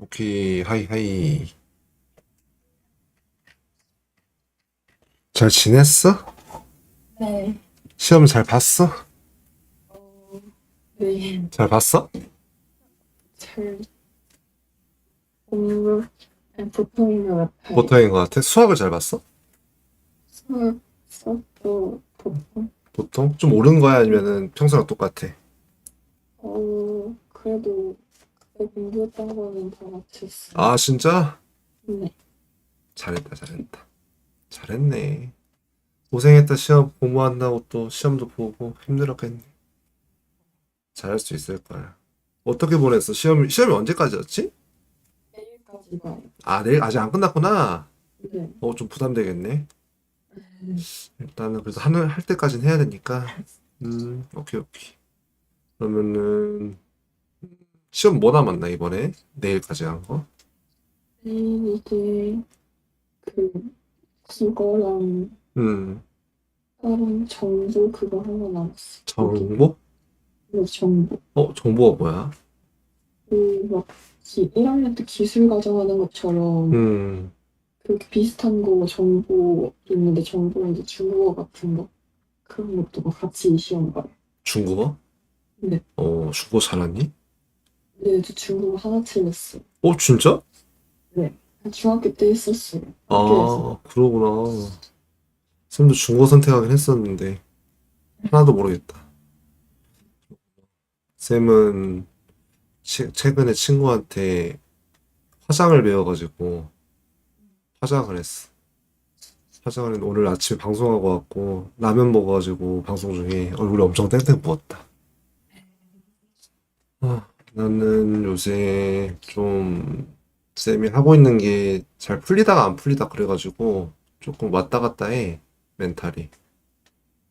오케이, 하이, 하이. 잘 지냈어? 네, 시험 잘 봤어? 어, 네, 잘 봤어? 잘, 공부, 보통인 것 같아요. 보통인 것 같아. 수학을 잘 봤어? 수업도 보통, 보통? 좀 옳은 거야? 아니면은 평소랑 똑같아? 그래도 그때 공부했던 거는 다 맞췄어요. 아, 진짜? 네, 잘했다, 잘했다. 잘했네. 고생했다, 시험 공부한다고 또 시험도 보고 힘들었겠네. 잘할 수 있을 거야. 어떻게 보냈어? 시험이 언제까지였지? 내일까지 봐요. 아, 내일 아직 안 끝났구나. 네, 좀 부담되겠네. 일단은 그래도 할 때까지는 해야 되니까. 오케이, 오케이. 그러면은 시험 뭐 남았나 이번에? 내일까지 한 거? 내일 이제 그 국어랑 음, 다른 정보 그거 하나 남았어. 여기, 정보? 뭐 정보. 정보가 뭐야? 막 1학년 때 기술 과정하는 것처럼 음, 그렇게 비슷한 거 정보 있는데 정보 이제 중국어 같은 거 그런 것도 막 같이 시험 봐요. 중국어? 네, 중국어 잘하니? 네, 저 중국어 하나 틀렸어요. 진짜? 네, 중학교 때 했었어요. 학교에서. 아, 그러구나. 쌤도 중국어 선택하긴 했었는데 하나도 모르겠다. 쌤은 최근에 친구한테 화장을 배워가지고 화장을 했어. 화장을 했는데 오늘 아침에 방송하고 왔고 라면 먹어가지고 방송 중에 얼굴이 엄청 땡땡 부었다. 나는 요새 좀 쌤이 하고 있는 게 잘 풀리다가 안 풀리다 그래가지고 조금 왔다 갔다 해, 멘탈이.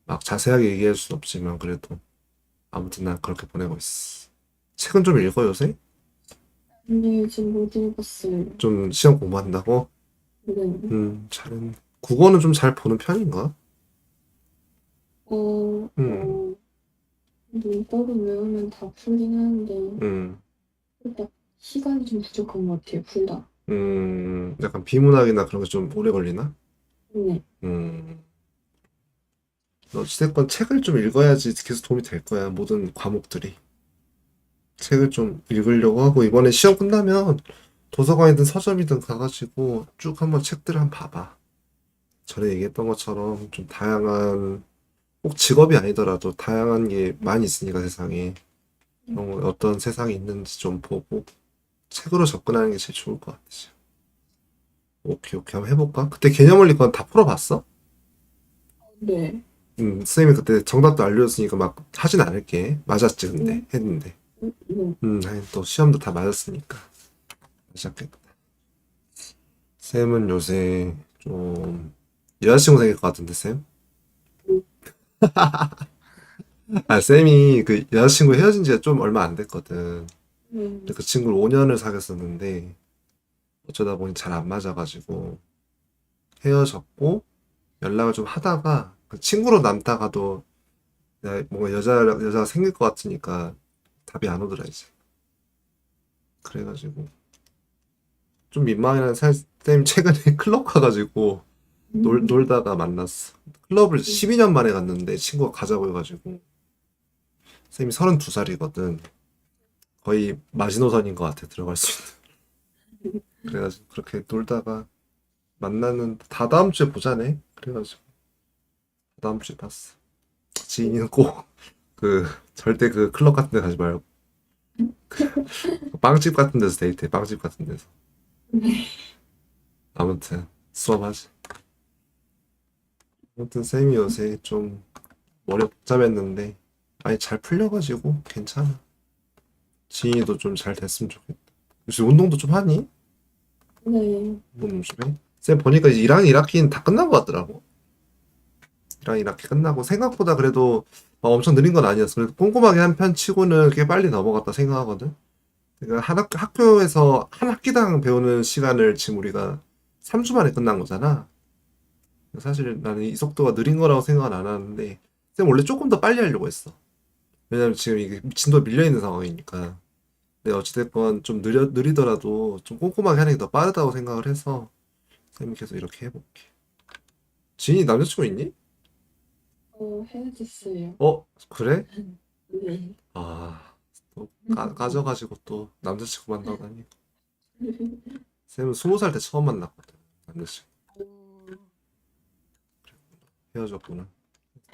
막 자세하게 얘기할 순 없지만 그래도 아무튼 난 그렇게 보내고 있어. 책은 좀 읽어 요새? 근데 지금 못 읽었어요. 좀 시험 공부한다고? 네, 잘했네. 국어는 좀 잘 보는 편인가? 어, 음, 어, 문법을 외우면 다 풀긴 하는데 음, 일단 시간이 좀 부족한 것 같아요. 풀다. 약간 비문학이나 그런 게 좀 오래 걸리나? 네, 음, 어찌됐건 책을 좀 읽어야지 계속 도움이 될 거야, 모든 과목들이. 책을 좀 읽으려고 하고 이번에 시험 끝나면 도서관이든 서점이든 가가지고 쭉 한번 책들을 한번 봐봐. 전에 얘기했던 것처럼 좀 다양한 꼭 직업이 아니더라도 다양한 게 많이 있으니까 세상에 그런 거 어떤 세상이 있는지 좀 보고 책으로 접근하는 게 제일 좋을 것 같아. 오케이 오케이 한번 해볼까? 그때 개념원리 건 다 풀어봤어? 네, 선생님이 그때 정답도 알려줬으니까 막 하진 않을게. 맞았지 근데 네, 했는데. 네. 하긴 또 시험도 다 맞았으니까 시작했다. 쌤은 요새 좀 여자친구 생길 것 같은데 쌤? 아 쌤이 그 여자친구 헤어진 지가 좀 얼마 안 됐거든. 근데 그 친구를 5년을 사귀었었는데 어쩌다 보니 잘 안 맞아가지고 헤어졌고 연락을 좀 하다가 그 친구로 남다가도 내가 뭔가 여자가 생길 것 같으니까 답이 안 오더라 이제. 그래가지고 좀 민망해하는 쌤 최근에 클럽 가가지고 놀다가 만났어. 클럽을 12년 만에 갔는데 친구가 가자고 해가지고 쌤이 32살이거든. 거의 마지노선인 것 같아 들어갈 수 있는. 그래가지고 그렇게 놀다가 만나는 다다음 주에 보자네. 그래가지고 다다음 주에 봤어. 지인이는 꼭 그 절대 그 클럽 같은 데 가지 말고 빵집 같은 데서 데이트해. 빵집 같은 데서. 아무튼 수업하지. 아무튼 쌤이 요새 좀 머리 복잡했는데 아니 잘 풀려가지고 괜찮아. 지인이도 좀 잘 됐으면 좋겠다. 요새 운동도 좀 하니? 네, 운동 좀 해? 쌤 보니까 이제 1학년 1학기는 다 끝난 것 같더라고. 1학년 1학기 끝나고 생각보다 그래도 막 엄청 느린 건 아니었어. 그래도 꼼꼼하게 한 편 치고는 꽤 빨리 넘어갔다 생각하거든. 그러니까 학교에서 한 학기당 배우는 시간을 지금 우리가 3주 만에 끝난 거잖아. 사실 나는 이 속도가 느린 거라고 생각은 안 하는데 쌤 원래 조금 더 빨리 하려고 했어. 왜냐면 지금 이게 진도 밀려 있는 상황이니까 근데 어찌됐건 좀 느리더라도 좀 꼼꼼하게 하는 게 더 빠르다고 생각을 해서 쌤이 계속 이렇게 해볼게. 지인이 남자친구 있니? 헤어졌어요. 그래? 네. 아, 또 까져가지고 또 남자친구 만나다니. 쌤은 20살 때 처음 만났거든. 남자친구. 헤어졌구나.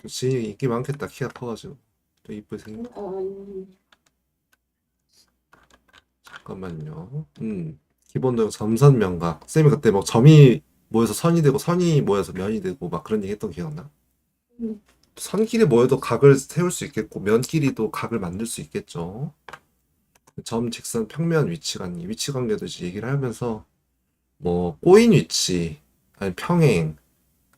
또 지인이 인기 많겠다. 키가 커가지고. 또 이쁘게 생겼. 잠깐만요. 기본적으로 점선 명각. 쌤이 그때 막 점이 모여서 선이 되고 선이 모여서 면이 되고 막 그런 얘기 했던 기억나? 음. 선끼리 모여도 각을 세울 수 있겠고 면끼리도 각을 만들 수 있겠죠. 점, 직선, 평면, 위치관계, 위치관계도 이제 얘기를 하면서 뭐 꼬인 위치, 아니 평행,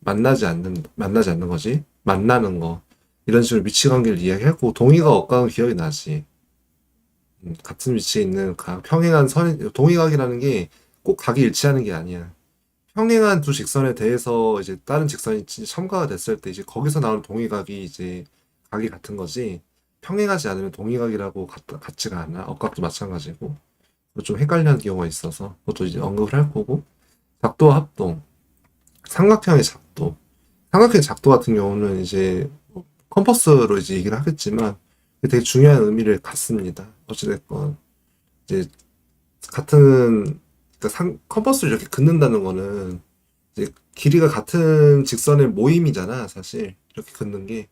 만나지 않는 거지, 만나는 거 이런 식으로 위치관계를 이야기하고 동의가 억각은 기억이 나지. 같은 위치에 있는 각, 평행한 선, 동의각이라는 게 꼭 각이 일치하는 게 아니야. 평행한 두 직선에 대해서 이제 다른 직선이 첨가가 됐을 때 이제 거기서 나오는 동의각이 이제 각이 같은 거지. 평행하지 않으면 동의각이라고 같지가 않아. 억각도 마찬가지고. 좀 헷갈리는 경우가 있어서 그것도 이제 언급을 할 거고. 작도와 합동, 삼각형의 작도. 삼각형의 작도 같은 경우는 이제 뭐 컴퍼스로 이제 얘기를 하겠지만 되게 중요한 의미를 갖습니다. 어찌됐건 이제 같은 그러니까 컴퍼스를 이렇게 긋는다는 거는 이제 길이가 같은 직선의 모임이잖아, 사실. 이렇게 긋는 게.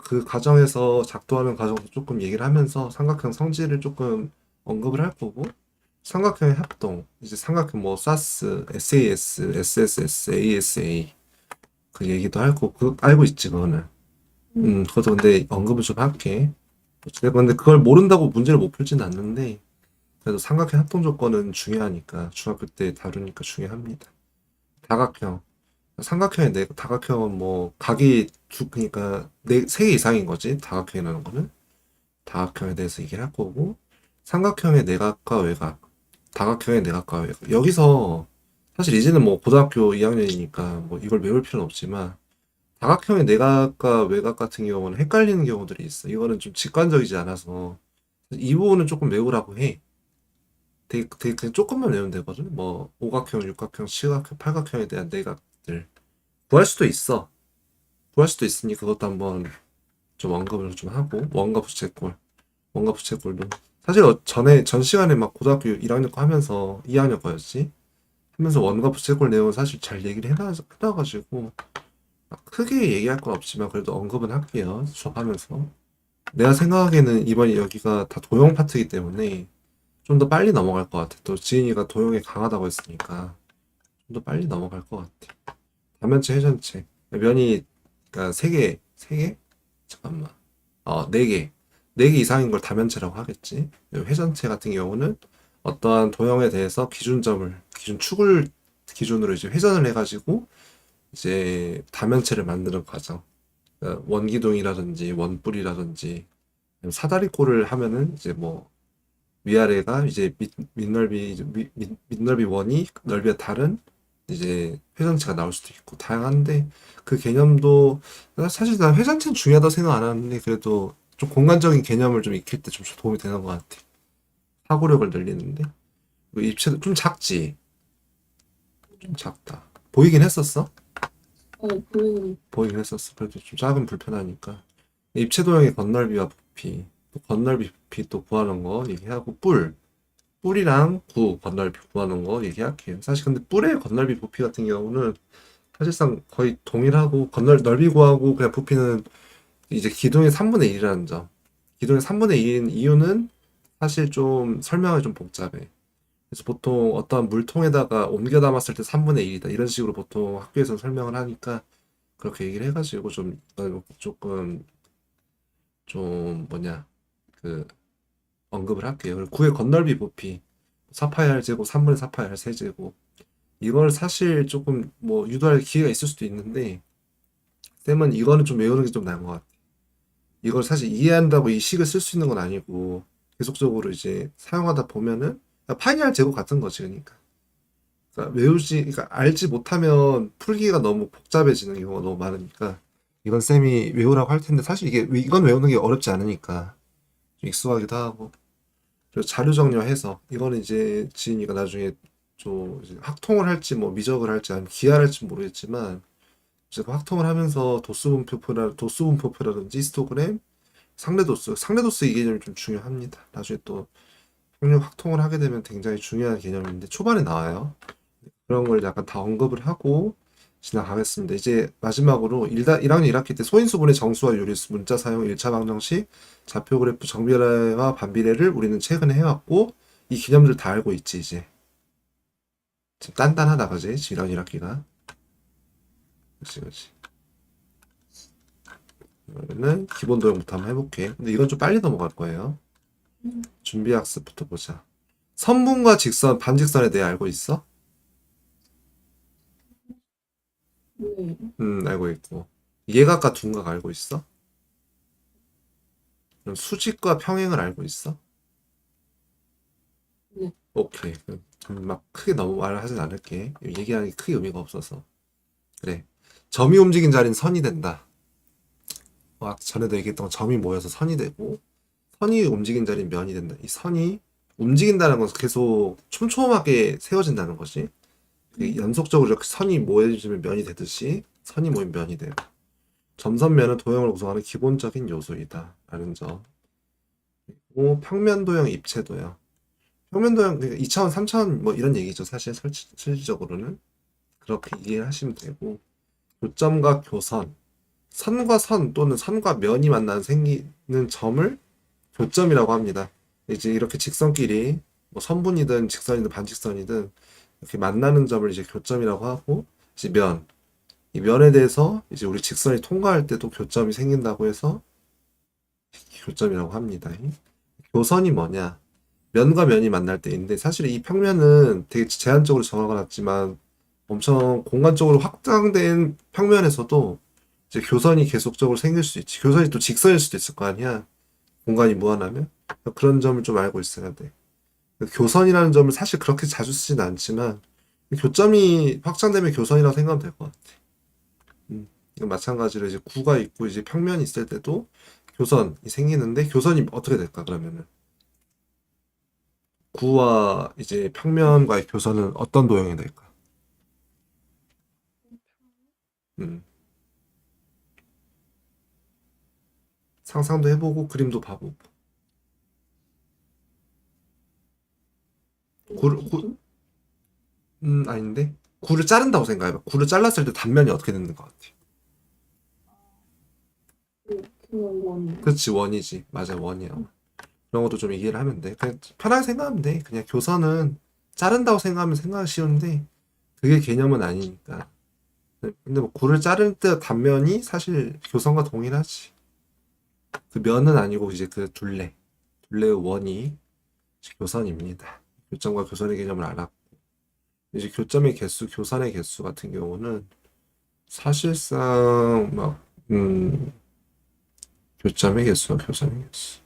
그 과정에서 작도하는 과정도 조금 얘기를 하면서 삼각형 성질을 조금 언급을 할 거고, 삼각형의 합동, 이제 삼각형 뭐 SAS, SAS, SSS, ASA 그 얘기도 할 거고, 알고 있지, 그거는. 그것도 근데 언급을 좀 할게. 어쨌든 근데 그걸 모른다고 문제를 못 풀진 않는데, 그래도 삼각형 합동 조건은 중요하니까, 중학교 때 다루니까 중요합니다. 다각형. 삼각형의 다각형은 뭐 각이 그러니까 세 개 이상인 거지. 다각형이라는 거는 다각형에 대해서 얘기를 할 거고 삼각형의 내각과 외각, 다각형의 내각과 외각. 여기서 사실 이제는 뭐 고등학교 2학년이니까 뭐 이걸 외울 필요는 없지만 다각형의 내각과 외각 같은 경우는 헷갈리는 경우들이 있어. 이거는 좀 직관적이지 않아서 이 부분은 조금 외우라고 해. 되게 그냥 조금만 외우면 되거든. 뭐 오각형, 육각형, 칠각형, 팔각형에 대한 내각들. 구할 수도 있어. 구할 수도 있으니 그것도 한번 좀 언급을 좀 하고 원과 부채꼴, 원과 부채꼴도 사실 전에 전 시간에 막 고등학교 1학년 거 하면서 2학년 거였지 하면서 원과 부채꼴 내용을 사실 잘 얘기를 해놔가지고 막 크게 얘기할 건 없지만 그래도 언급은 할게요 수업하면서. 내가 생각하기에는 이번에 여기가 다 도형 파트이기 때문에 좀 더 빨리 넘어갈 것 같아. 또 지인이가 도형에 강하다고 했으니까 좀 더 빨리 넘어갈 것 같아. 다면체 회전체 면이 그러니까 세 개? 잠깐만. 네 개. 네 개 이상인 걸 다면체라고 하겠지. 회전체 같은 경우는 어떠한 도형에 대해서 기준축을 기준으로 이제 회전을 해가지고 이제 다면체를 만드는 과정. 그러니까 원기둥이라든지 원뿔이라든지 아니면 사다리꼴을 하면은 이제 뭐 위아래가 이제 밑넓이 원이 넓이가 다른 이제 회전체가 나올 수도 있고 다양한데 그 개념도 사실 난 회전체는 중요하다고 생각 안 하는데 그래도 좀 공간적인 개념을 좀 익힐 때 좀 도움이 되는 것 같아. 사고력을 늘리는데 그 입체도 좀 작지. 좀 작다. 보이긴 했었어. 보이긴 했었어. 그래도 좀 작으면 불편하니까. 입체 도형의 건널비와 부피, 또 건널비 부피 또 구하는 거 얘기하고 뿔이랑 건널비 구하는 거 얘기할게요. 사실 근데 뿔의 건널비 부피 같은 경우는 사실상 거의 동일하고 넓이 구하고 그냥 부피는 이제 기둥의 3분의 1이라는 점. 기둥의 3분의 1인 이유는 사실 좀 설명이 좀 복잡해. 그래서 보통 어떤 물통에다가 옮겨 담았을 때 3분의 1이다. 이런 식으로 보통 학교에서 설명을 하니까 그렇게 얘기를 해가지고 조금 좀 뭐냐 그 언급을 할게요. 그리고 구의 건널비 부피 4파이 r 제곱 3분의 4파이 r 세제곱 이걸 사실 조금 뭐 유도할 기회가 있을 수도 있는데 쌤은 이거는 좀 외우는 게 좀 나은 것 같아. 이걸 사실 이해한다고 이 식을 쓸 수 있는 건 아니고 계속적으로 이제 사용하다 보면은 파이 r 제곱 같은 거지 그러니까. 그러니까 알지 못하면 풀기가 너무 복잡해지는 경우가 너무 많으니까 이건 쌤이 외우라고 할 텐데 사실 이건 외우는 게 어렵지 않으니까 좀 익숙하기도 하고 그리고 자료 정리해서 이거는 이제 지인이가 나중에 좀 이제 학통을 할지 뭐 미적을 할지 아니면 기하를 할지 모르겠지만 이제 그 학통을 하면서 도수 분포표라든지 히스토그램, 상례도수 이 개념이 좀 중요합니다. 나중에 또 학력 학통을 하게 되면 굉장히 중요한 개념인데 초반에 나와요. 그런 걸 약간 다 언급을 하고 지나가겠습니다. 이제 마지막으로 1학년 1학기 때 소인수분해 정수와 요리수 문자 사용 1차 방정식 좌표 그래프 정비례와 반비례를 우리는 최근에 해왔고 이 개념들 다 알고 있지 이제. 지금 단단하다 그지? 지금 1학년 1학기가. 그치 그치. 그러면은 기본 도형부터 한번 해볼게. 근데 이건 좀 빨리 넘어갈 거예요. 준비 학습부터 보자. 선분과 직선, 반직선에 대해 알고 있어? 네. 알고 있고. 예각과 둔각 알고 있어? 그럼 수직과 평행을 알고 있어? 네. 오케이. 그럼 막 크게 너무 말을 하진 않을게. 얘기하는 게 크게 의미가 없어서. 그래. 점이 움직인 자리는 선이 된다. 전에도 얘기했던 건 점이 모여서 선이 되고, 선이 움직인 자리는 면이 된다. 이 선이 움직인다는 건 계속 촘촘하게 세워진다는 거지. 연속적으로 이렇게 선이 모여지면 면이 되듯이 선이 모이면 면이 돼요. 점선면은 도형을 구성하는 기본적인 요소이다. 라는 점. 그리고 평면도형, 입체도형. 평면도형, 그러니까 2차원, 3차원 뭐 이런 얘기죠. 사실 실질적으로는. 그렇게 이해를 하시면 되고. 교점과 교선. 선과 선 또는 선과 면이 만나는 생기는 점을 교점이라고 합니다. 이제 이렇게 직선끼리 뭐 선분이든 직선이든 반직선이든 이렇게 만나는 점을 이제 교점이라고 하고 이제 이 면에 대해서 이제 우리 직선이 통과할 때도 교점이 생긴다고 해서 교점이라고 합니다. 교선이 뭐냐? 면과 면이 만날 때인데 사실 이 평면은 되게 제한적으로 정해놨지만 엄청 공간적으로 확장된 평면에서도 이제 교선이 계속적으로 생길 수 있지. 교선이 또 직선일 수도 있을 거 아니야. 공간이 무한하면. 그런 점을 좀 알고 있어야 돼. 교선이라는 점을 사실 그렇게 자주 쓰진 않지만 교점이 확장되면 교선이라고 생각하면 될 것 같아. 이건 마찬가지로 이제 구가 있고 이제 평면이 있을 때도 교선이 생기는데 교선이 어떻게 될까 그러면은 구와 이제 평면과의 교선은 어떤 도형이 될까? 음, 상상도 해보고 그림도 봐보고 구, 아닌데 구를 자른다고 생각해봐. 구를 잘랐을 때 단면이 어떻게 되는 것 같아? 그런 건 그렇지 원이지. 맞아 원이야. 그런 것도 좀 이해를 하면 돼. 그냥 편하게 생각하면 돼. 그냥 교선은 자른다고 생각하면 생각이 쉬운데 그게 개념은 아니니까. 근데 뭐 굴을 자를 때 단면이 사실 교선과 동일하지. 그 면은 아니고 이제 그 둘레의 원이 교선입니다. 교점과 교선의 개념을 알았고 이제 교점의 개수, 교선의 개수 같은 경우는 사실상 막 교점의 개수와 교선의 개수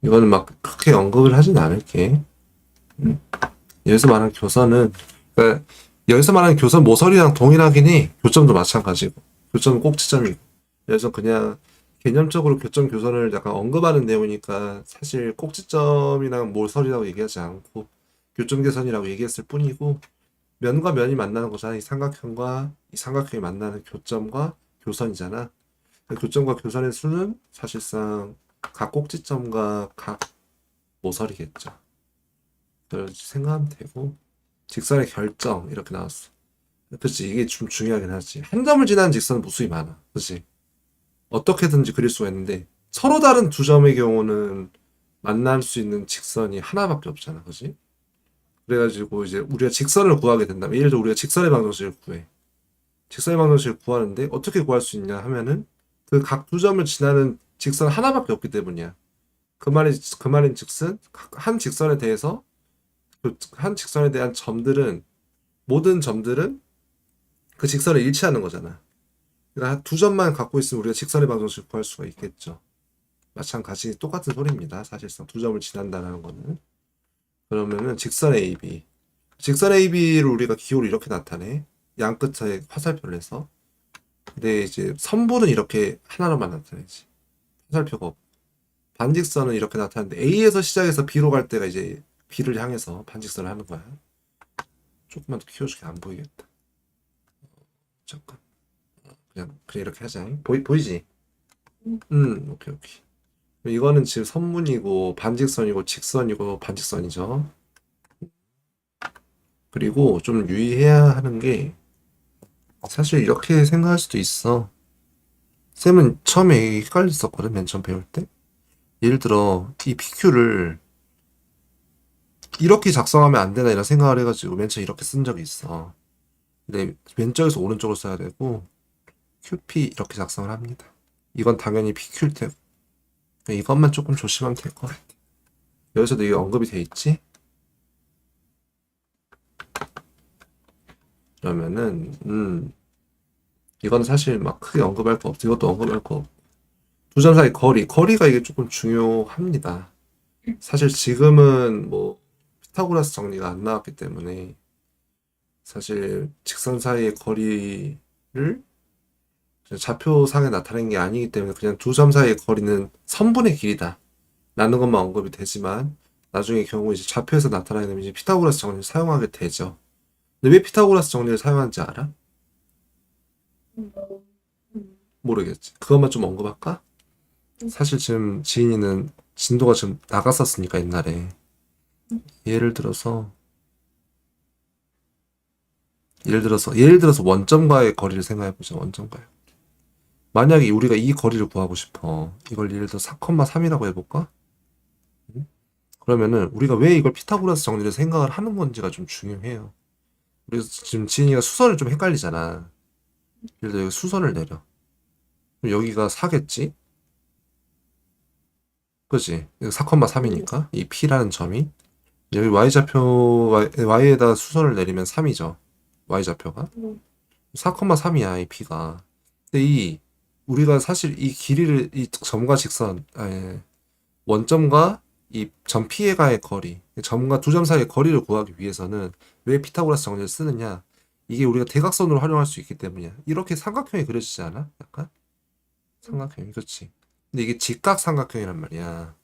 이거는 막 그렇게 언급을 하진 않을게. 여기서 말하는 교선은 그러니까 여기서 말하는 교선 모서리랑 동일하긴 해. 교점도 마찬가지고 교점은 꼭지점이고 그래서 그냥 개념적으로 교점 교선을 약간 언급하는 내용이니까 사실 꼭지점이랑 모서리라고 얘기하지 않고 교점 교선이라고 얘기했을 뿐이고 면과 면이 만나는 거잖아. 이 삼각형과 이 삼각형이 만나는 교점과 교선이잖아. 교점과 교선의 수는 사실상 각 꼭지점과 각 모서리겠죠. 그렇게 생각하면 되고 직선의 결정 이렇게 나왔어. 그치 이게 좀 중요하긴 하지. 한 점을 지나는 직선은 무수히 많아. 그치 어떻게든지 그릴 수가 있는데 서로 다른 두 점의 경우는 만날 수 있는 직선이 하나밖에 없잖아. 그치 그래가지고 이제 우리가 직선을 구하게 된다면 예를 들어 우리가 직선의 방정식을 구해. 직선의 방정식을 구하는데 어떻게 구할 수 있냐 하면은 그 각 두 점을 지나는 직선 하나밖에 없기 때문이야. 그 말인 즉슨 한 직선에 대해서 한 직선에 대한 점들은 모든 점들은 그 직선을 일치하는 거잖아. 그러니까 두 점만 갖고 있으면 우리가 직선의 방정식을 구할 수가 있겠죠. 마찬가지 똑같은 소리입니다. 사실상 두 점을 지난다는 거는. 그러면은 직선 AB. 직선 AB를 우리가 기호를 이렇게 나타내. 양 끝에 화살표를 해서. 근데 이제 선분은 이렇게 하나로만 나타내지. 화살표가 없고. 반직선은 이렇게 나타나는데 A에서 시작해서 B로 갈 때가 이제 B를 향해서 반직선을 하는 거야. 조금만 더 키워줄게. 안 보이겠다. 잠깐. 그냥 이렇게 하자. 보이지? 오케이, 오케이. 이거는 지금 선문이고 반직선이고 직선이고 반직선이죠. 그리고 좀 유의해야 하는 게 사실 이렇게 생각할 수도 있어. 쌤은 처음에 헷갈렸었거든, 맨 처음 배울 때. 예를 들어 이 PQ를 이렇게 작성하면 안 되나 이런 생각을 해가지고 맨 처음 이렇게 쓴 적이 있어. 근데 왼쪽에서 오른쪽으로 써야 되고 QP 이렇게 작성을 합니다. 이건 당연히 PQ일 테고 이것만 조금 조심하면 될 것 같아. 여기서도 이게 언급이 돼 있지? 그러면은 이건 사실 막 크게 언급할 거 없고 이것도 언급할 거 없고 두 점 사이 거리가 이게 조금 중요합니다. 사실 지금은 뭐 피타고라스 정리가 안 나왔기 때문에 사실 직선 사이의 거리를 좌표상에 나타낸 게 아니기 때문에 그냥 두 점 사이의 거리는 선분의 길이다 라는 것만 언급이 되지만 나중에 경우 이제 좌표에서 나타나게 이제 피타고라스 정리를 사용하게 되죠. 근데 왜 피타고라스 정리를 사용하는지 알아? 음, 음, 모르겠지. 그것만 좀 언급할까? 사실 지금 지인이는 진도가 좀 나갔었으니까 옛날에 예를 들어서 예를 들어서 원점과의 거리를 생각해 보자. 원점과의 만약에 우리가 이 거리를 구하고 싶어. 이걸 예를 들어 4,3이라고 해볼까? 음? 그러면은 우리가 왜 이걸 피타고라스 정리를 생각을 하는 건지가 좀 중요해요. 그래서 지금 지인이가 수선을 좀 헷갈리잖아. 예를 들어 여기 수선을 내려. 그럼 여기가 4겠지? 그지? 4,3이니까 이 P라는 점이 여기 Y에다 수선을 내리면 3이죠. Y좌표가. 음, 4,3이야, 이 P가. 근데 우리가 사실 이 길이를, 이 점과 직선, 원점과 이 점 P의가의 거리, 점과 두 점 사이의 거리를 구하기 위해서는 왜 피타고라스 정리를 쓰느냐? 이게 우리가 대각선으로 활용할 수 있기 때문이야. 이렇게 삼각형이 그려지지 않아? 약간? 삼각형이, 그렇지. 근데 이게 직각삼각형이란 말이야.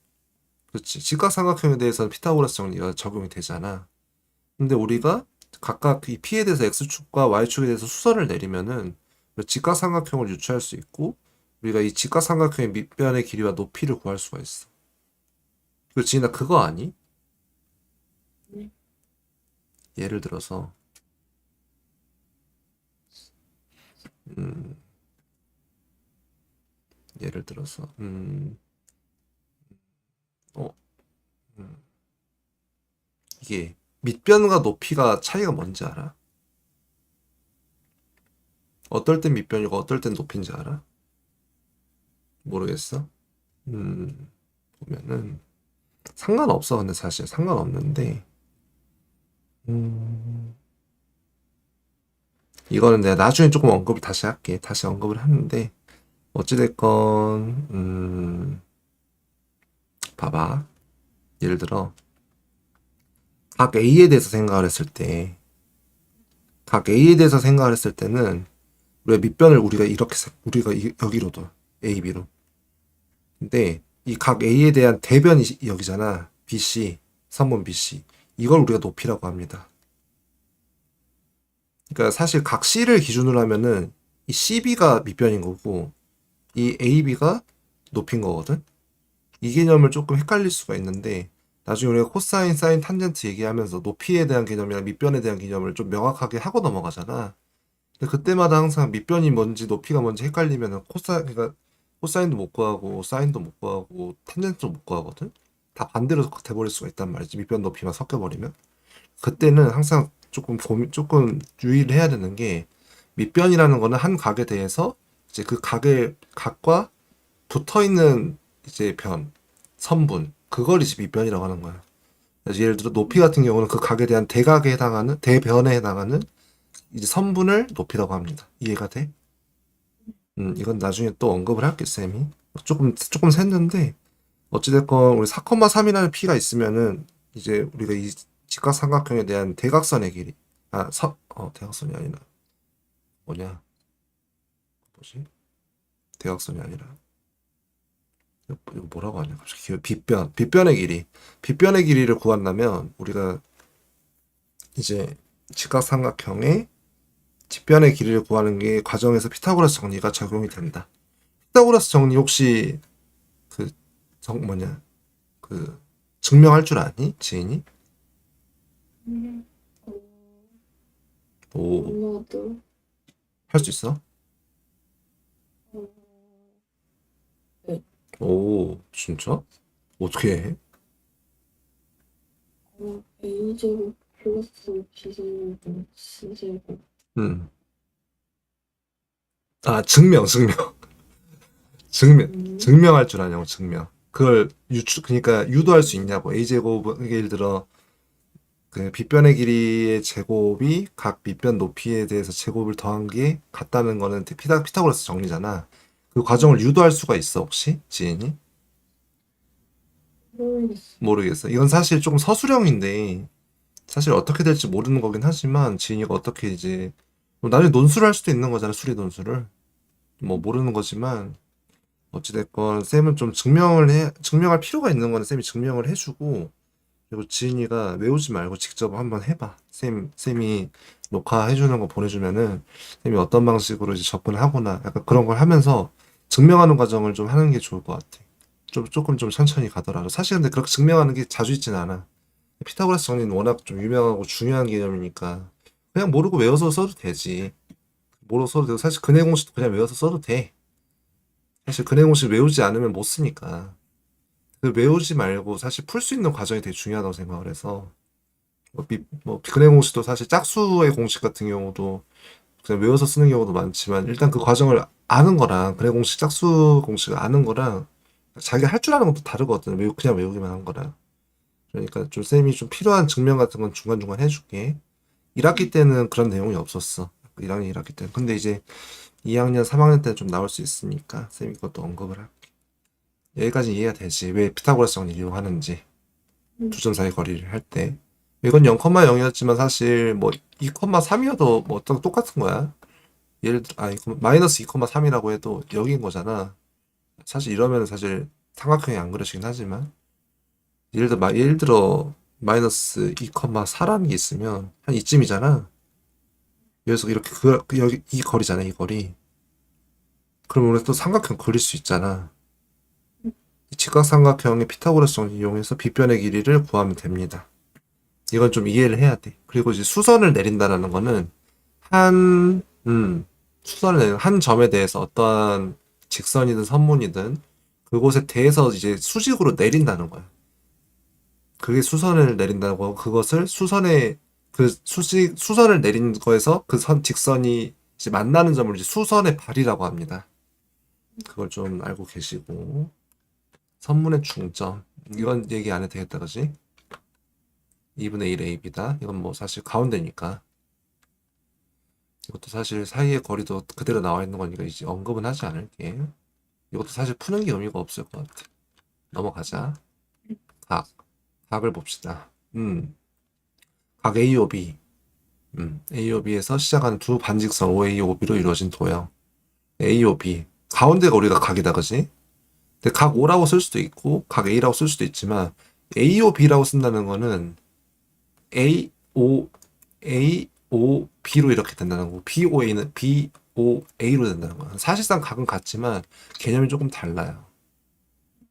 그렇지. 직각삼각형에 대해서는 피타고라스 정리가 적용이 되잖아. 근데 우리가 각각 이 P에 대해서 X축과 Y축에 대해서 수선을 내리면은 직각삼각형을 유추할 수 있고 우리가 이 직각삼각형의 밑변의 길이와 높이를 구할 수가 있어. 그 지인아 그거 아니? 네. 예를 들어서 음, 예를 들어서 어, 음, 이게 밑변과 높이가 차이가 뭔지 알아? 어떨 땐 밑변이고 어떨 땐 높이인지 알아? 모르겠어? 보면은 상관없어. 근데 사실 상관없는데 음, 이거는 내가 나중에 조금 언급을 다시 할게. 다시 언급을 하는데 어찌됐건 봐봐. 예를 들어 각 A에 대해서 생각을 했을 때 각 A에 대해서 생각을 했을 때는 우리가 밑변을 여기로 둬. A, B로. 근데 이 각 A에 대한 대변이 여기잖아. BC, 선분 BC. 이걸 우리가 높이라고 합니다. 그러니까 사실 각 C를 기준으로 하면은 이 CB가 밑변인 거고 이 AB가 높인 거거든. 이 개념을 조금 헷갈릴 수가 있는데 나중에 우리가 코사인, 사인, 탄젠트 얘기하면서 높이에 대한 개념이랑 밑변에 대한 개념을 좀 명확하게 하고 넘어가잖아. 근데 그때마다 항상 밑변이 뭔지 높이가 뭔지 헷갈리면은 그러니까 코사인도 못 구하고 사인도 못 구하고 탄젠트도 못 구하거든. 다 반대로 돼버릴 수가 있단 말이지. 밑변 높이만 섞여버리면. 그때는 항상 조금 유의를 해야 되는 게 밑변이라는 거는 한 각에 대해서 이제 그 각의 각과 붙어 있는 이제 선분, 그걸 이제 밑변이라고 하는 거야. 그래서 예를 들어 높이 같은 경우는 그 각에 대한 대각에 해당하는 대변에 해당하는 이제 선분을 높이라고 합니다. 이해가 돼? 이건 나중에 또 언급을 할게 쌤이. 조금 샜는데 어찌됐건 우리 4,3이라는 P가 있으면은 이제 우리가 이 직각삼각형에 대한 대각선의 길이 대각선이 아니라 뭐냐 뭐지? 대각선이 아니라 이거 뭐라고 하냐 갑자기 빗변의 길이. 빗변의 길이를 구한다면 우리가 이제 직각삼각형의 빗변의 길이를 구하는 게 과정에서 피타고라스 정리가 적용이 된다. 피타고라스 정리 혹시 그 뭐냐 그 증명할 줄 아니? 지인이? 어, 오, 아마도 할 수 있어? 어, 네. 오, 진짜? 어떻게 해? A제곱 플러스 B제곱 C제곱 음. 아, 증명. 음, 증명할 줄 아냐고, 증명. 그걸 그러니까 유도할 수 있냐고. A제곱은, 예를 들어, 그 빗변의 길이의 제곱이 각 밑변 높이에 대해서 제곱을 더한 게 같다는 거는 피타고라스 정리잖아. 그 과정을 유도할 수가 있어, 혹시? 지인이? 모르겠어. 모르겠어. 이건 사실 조금 서술형인데, 사실 어떻게 될지 모르는 거긴 하지만, 지인이가 어떻게 이제, 뭐 나중에 논술을 할 수도 있는 거잖아, 수리 논술을. 뭐 모르는 거지만, 어찌됐건, 쌤은 좀 증명할 필요가 있는 거는 쌤이 증명을 해주고, 그리고 지인이가 외우지 말고 직접 한번 해봐. 쌤이 녹화해주는 거 보내주면은, 쌤이 어떤 방식으로 이제 접근을 하거나, 약간 그런 걸 하면서 증명하는 과정을 좀 하는 게 좋을 것 같아. 조금 좀 천천히 가더라도. 사실 근데 그렇게 증명하는 게 자주 있진 않아. 피타고라스 정리는 워낙 좀 유명하고 중요한 개념이니까, 그냥 모르고 외워서 써도 되지. 모르고 써도 되고, 사실 근해 공식도 그냥 외워서 써도 돼. 사실 근해 공식 외우지 않으면 못 쓰니까. 그 외우지 말고 사실 풀 수 있는 과정이 되게 중요하다고 생각을 해서 근해 공식도 사실 짝수의 공식 같은 경우도 그냥 외워서 쓰는 경우도 많지만 일단 그 과정을 아는 거랑 근해 공식 짝수 공식을 아는 거랑 자기가 할 줄 아는 것도 다르거든. 그냥 외우기만 한 거랑. 그러니까 좀 쌤이 좀 필요한 증명 같은 건 중간중간 해줄게. 1학기 때는 그런 내용이 없었어. 1학년 1학기 때는. 근데 이제 2학년 3학년 때는 좀 나올 수 있으니까 쌤이 그것도 언급을 할게. 여기까지 이해가 되지. 왜 피타고라스 정리 이용하는지. 두 점 사이 거리를 할 때. 이건 0,0이었지만 사실 뭐 2,3이어도 뭐 어떤 똑같은 거야. 예를 들어 마이너스 2,3이라고 해도 여기인 거잖아. 사실 이러면 사실 삼각형이 안 그려지긴 하지만 예를 들어 마이너스 2,4라는 게 있으면 한 이쯤이잖아. 여기서 이렇게 여기 이 거리잖아, 이 거리. 그러면 우리가 또 삼각형 그릴 수 있잖아. 이 직각삼각형의 피타고라스 정리 이용해서 빗변의 길이를 구하면 됩니다. 이건 좀 이해를 해야 돼. 그리고 이제 수선을 내린다라는 거는 한, 수선을 내는 한 점에 대해서 어떠한 직선이든 선문이든 그곳에 대해서 이제 수직으로 내린다는 거야. 그게 수선을 내린다고 하고 그것을 수선을 내린 거에서 그 직선이 이제 만나는 점을 이제 수선의 발이라고 합니다. 그걸 좀 알고 계시고. 선문의 중점. 이건 얘기 안 해도 되겠다, 그지? 2분의 1 AB다. 이건 뭐 사실 가운데니까. 이것도 사실 사이의 거리도 그대로 나와 있는 거니까 이제 언급은 하지 않을게. 이것도 사실 푸는 게 의미가 없을 것 같아. 넘어가자. 각. 각을 봅시다. 각 AOB. AOB에서 시작하는 두 반직선 OAOB로 이루어진 도형. AOB. 가운데가 우리가 각이다, 그지? 근데 각 O라고 쓸 수도 있고, 각 A라고 쓸 수도 있지만, AOB라고 쓴다는 거는 AO, AOB로 이렇게 된다는 거고, BOA는 BOA로 된다는 거야. 사실상 각은 같지만, 개념이 조금 달라요.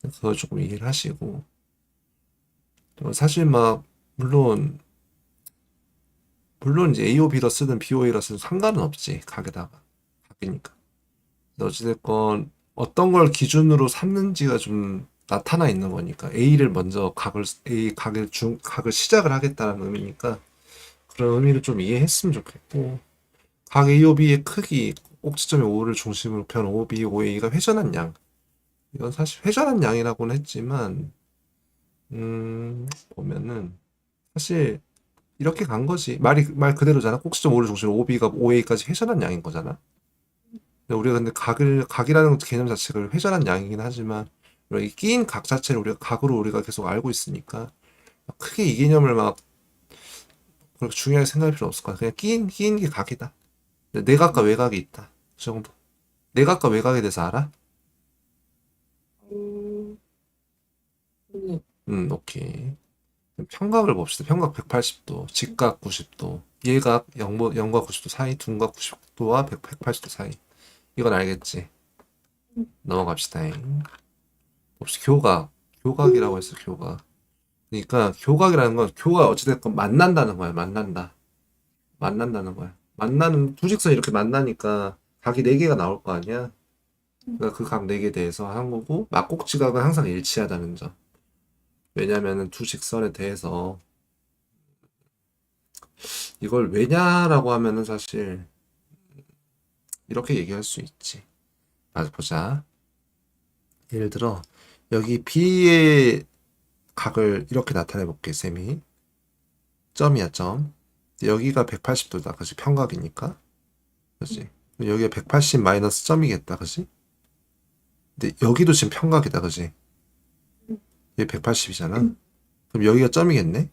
그걸 조금 이해를 하시고. 사실 막, 물론 이제 AOB라 쓰든 BOA라 쓰든 상관은 없지. 각에다가. 각이니까. 근데 어찌됐건, 어떤 걸 기준으로 삼는지가 좀 나타나 있는 거니까. A를 먼저 각을 시작을 하겠다는 의미니까. 그런 의미를 좀 이해했으면 좋겠고 각 AOB의 크기 꼭지점의 O를 중심으로 편 OB, OA가 회전한 양 이건 사실 회전한 양이라고는 했지만 보면은 사실 이렇게 간 거지 말 그대로잖아 꼭지점 O를 중심으로 OB가 OA까지 회전한 양인 거잖아 근데 우리가 근데 각이라는 개념 자체가 회전한 양이긴 하지만 이 끼인 각 자체를 우리가 각으로 우리가 계속 알고 있으니까 크게 이 개념을 막 그렇게 중요하게 생각할 필요 없을 거야 그냥 끼인 게 각이다 내각과 외각이 있다. 그 정도. 내각과 외각에 대해서 알아? 오케이. 평각을 봅시다. 평각 180도, 직각 90도, 예각 0과 90도 사이, 둔각 90도와 180도 사이. 이건 알겠지? 넘어갑시다. 봅시다. 교각이라고 했어, 교각. 그러니까 교각이라는 건 교가 어찌됐건 만난다는 거야. 만난다는 거야. 만나는 두 직선이 이렇게 만나니까 각이 네 개가 나올 거 아니야. 그러니까 그 각 네 개에 대해서 한 거고 막곡지각은 항상 일치하다는 점. 왜냐면은 두 직선에 대해서 이걸 왜냐라고 하면은 사실 이렇게 얘기할 수 있지. 맞아 보자. 예를 들어 여기 B의 각을 이렇게 나타내 볼게 쌤이. 점이야 점. 여기가 180도다. 그치? 평각이니까. 그치? 여기가 180 마이너스 점이겠다. 그치? 근데 여기도 지금 평각이다. 그치? 얘 180이잖아. 그럼 여기가 점이겠네?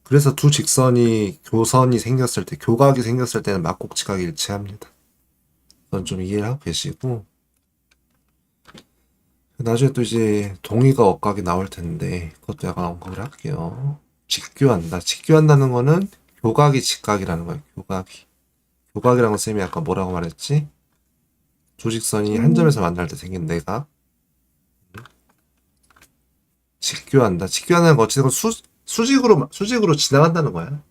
그래서 두 직선이 교선이 생겼을 때, 교각이 생겼을 때는 막곡지각이 일치합니다. 그건 좀 이해를 하고 계시고. 나중에 또 이제 동의가 억각이 나올 텐데, 그것도 약간 언급을 할게요. 직교한다. 직교한다는 거는 교각이 직각이라는 거예요. 교각이. 교각이라는 건 쌤이 아까 뭐라고 말했지? 두 직선이 한 점에서 만날 때 생긴 내각. 직교한다. 직교한다는 건 어쨌든 수직으로 지나간다는 거야.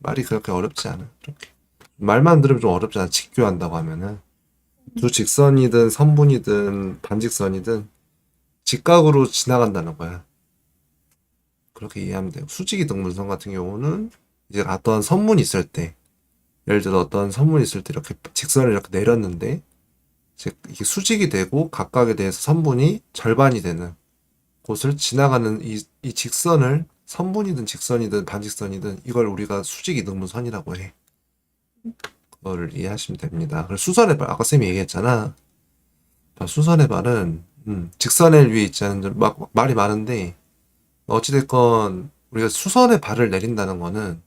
말이 그렇게 어렵지 않아. 이렇게. 말만 들으면 좀 어렵잖아. 직교한다고 하면은. 두 직선이든 선분이든 반직선이든 직각으로 지나간다는 거야. 그렇게 이해하면 돼요. 수직이 등분선 같은 경우는 이제 어떤 선문이 있을 때, 예를 들어 어떤 선문이 있을 때 이렇게 직선을 이렇게 내렸는데, 이제 이게 수직이 되고 각각에 대해서 선분이 절반이 되는 곳을 지나가는 이 직선을 선분이든 직선이든 반직선이든 이걸 우리가 수직 이등분선이라고 해. 그거를 이해하시면 됩니다. 그리고 수선의 발, 아까 쌤이 얘기했잖아. 수선의 발은 직선의 위에 있지 않은 막 말이 많은데 어찌됐건 우리가 수선의 발을 내린다는 거는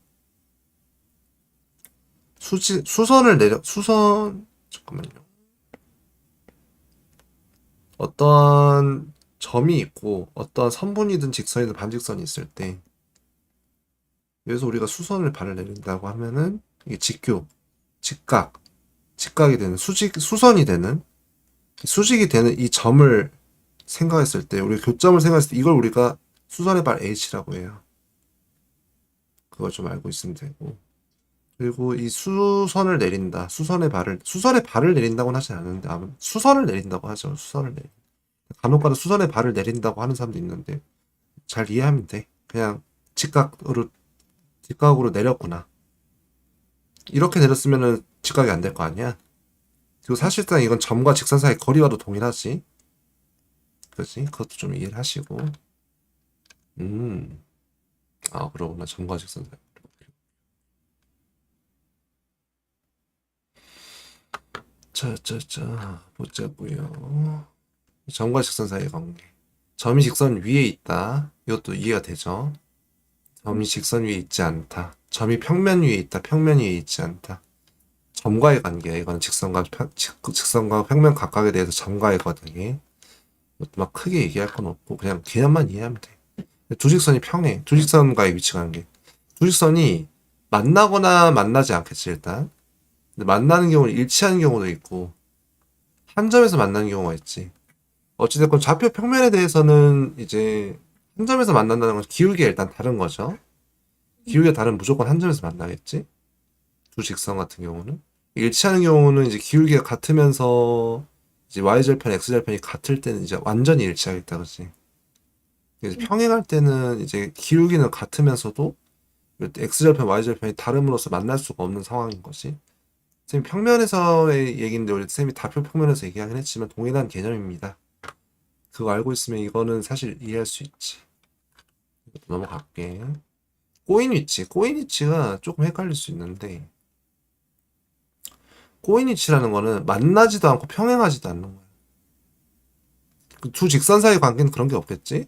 수선 잠깐만요. 어떤 점이 있고 어떤 선분이든 직선이든 반직선이 있을 때 여기서 우리가 수선을 발을 내린다고 하면은 이게 직각, 직각이 되는 수선이 되는 수직이 되는 이 점을 생각했을 때 우리 교점을 생각했을 때 이걸 우리가 수선의 발 H라고 해요. 그걸 좀 알고 있으면 되고. 그리고 이 수선의 발을 내린다고는 하지 않는데 아마 수선을 내린다고 하죠. 간혹가다 수선의 발을 내린다고 하는 사람도 있는데 잘 이해하면 돼. 그냥 직각으로 내렸구나. 이렇게 내렸으면은 직각이 안 될 거 아니야. 그리고 사실상 이건 점과 직선 사이 거리와도 동일하지. 그렇지? 그것도 좀 이해를 하시고. 음. 그러구나. 점과 직선 사이. 보자고요. 점과 직선 사이의 관계. 점이 직선 위에 있다. 이것도 이해가 되죠? 점이 직선 위에 있지 않다. 점이 평면 위에 있다. 평면 위에 있지 않다. 점과의 관계야. 이거는 직선과 평면 각각에 대해서 점과의 관계. 이것도 막 크게 얘기할 건 없고 그냥 개념만 이해하면 돼. 두 직선이 평행. 두 직선과의 위치 관계. 두 직선이 만나거나 만나지 않겠지 일단. 근데 만나는 경우는 일치하는 경우도 있고 한 점에서 만나는 경우가 있지. 어찌됐건 좌표 평면에 대해서는 이제 한 점에서 만난다는 건 기울기가 일단 다른 거죠. 기울기가 다르면 무조건 한 점에서 만나겠지. 두 직선 같은 경우는 일치하는 경우는 이제 기울기가 같으면서 이제 y절편, x절편이 같을 때는 이제 완전히 일치하겠다, 그렇지? 이제 평행할 때는 이제 기울기는 같으면서도 x절편, y절편이 다름으로써 만날 수가 없는 상황인 거지. 쌤이 평면에서의 얘기인데 우리 쌤이 다표 평면에서 얘기하긴 했지만 동일한 개념입니다. 그거 알고 있으면 이거는 사실 이해할 수 있지. 넘어갈게. 꼬인 위치가 조금 헷갈릴 수 있는데 꼬인 위치라는 거는 만나지도 않고 평행하지도 않는 거야. 그 두 직선 사이 관계는 그런 게 없겠지?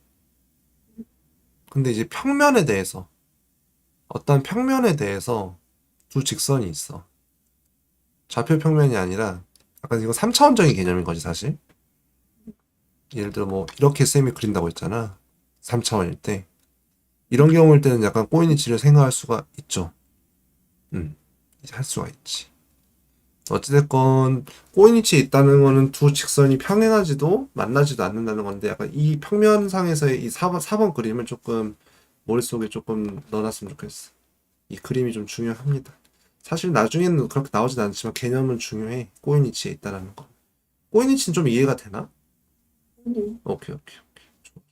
근데 이제 어떤 평면에 대해서 두 직선이 있어. 좌표 평면이 아니라 약간 이거 3차원적인 개념인 거지 사실. 예를 들어 뭐 이렇게 쌤이 그린다고 했잖아. 3차원일 때. 이런 경우일 때는 약간 꼬인위치를 생각할 수가 있죠. 이제 할 수가 있지. 어찌됐건 꼬인위치에 있다는 거는 두 직선이 평행하지도 만나지도 않는다는 건데 약간 이 평면상에서의 이 4번 그림을 조금 머릿속에 조금 넣어놨으면 좋겠어. 이 그림이 좀 중요합니다. 사실 나중에는 그렇게 나오진 않지만 개념은 중요해. 꼬인위치에 있다라는 거. 꼬인위치는 좀 이해가 되나? 근데 오케이, 오케이, 오케이. 좋아.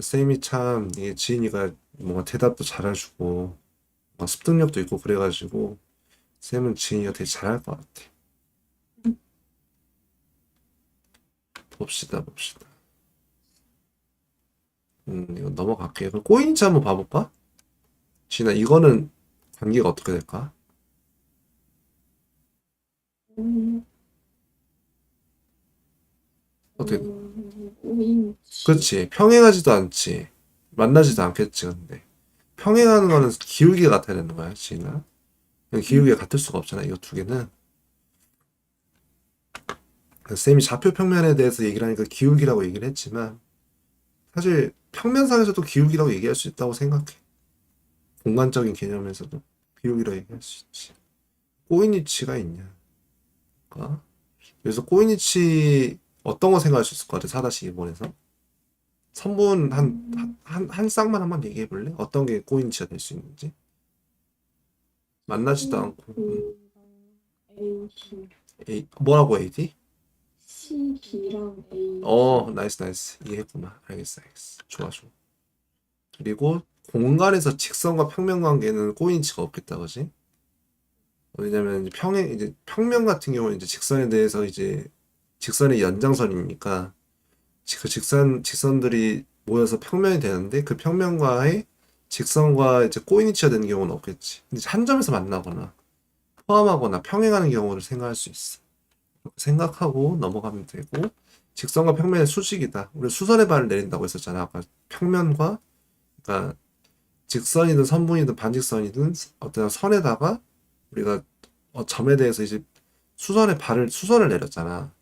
쌤이 참, 이게 지인이가 뭔가 대답도 잘해주고, 뭔가 습득력도 있고 그래가지고, 쌤은 지인이가 되게 잘할 것 같아. 봅시다, 봅시다. 이거 넘어갈게요. 그럼 꼬인위치 한번 봐볼까? 지인아, 이거는 관계가 어떻게 될까? 음, 어떻게, 오인치. 그렇지. 평행하지도 않지. 만나지도 않겠지, 근데. 평행하는 거는 기울기가 같아야 되는 거야, 지인아. 기울기가 같을 수가 없잖아, 이거 두 개는. 쌤이 좌표 평면에 대해서 얘기를 하니까 기울기라고 얘기를 했지만, 사실 평면상에서도 기울기라고 얘기할 수 있다고 생각해. 공간적인 개념에서도 기울기라고 얘기할 수 있지. 꼬인위치가 있냐? 그래서 꼬인위치 어떤 거 생각할 수 있을 것 같아? 4-2번에서. 선분 한 쌍만 한번 얘기해 볼래? 어떤 게 꼬인위치가 될 수 있는지? 만나지도 않고. AC. 뭐라고 AD? CB랑 AC. 나이스, 나이스. 이해했구나. 알겠어, 알겠어. 좋아, 좋아. 그리고 공간에서 직선과 평면 관계는 꼬인치가 없겠다, 그지? 왜냐면 이제 평면 같은 경우는 이제 직선에 대해서 이제 직선의 연장선이니까 그 직선들이 모여서 평면이 되는데 그 평면과의 직선과 이제 꼬인치가 되는 경우는 없겠지. 근데 이제 한 점에서 만나거나 포함하거나 평행하는 경우를 생각할 수 있어. 그렇게 생각하고 넘어가면 되고 직선과 평면의 수직이다. 우리 수선의 발을 내린다고 했었잖아. 아까 평면과 그러니까 직선이든 선분이든 반직선이든 어떤 선에다가 우리가 점에 대해서 이제 수선을 내렸잖아.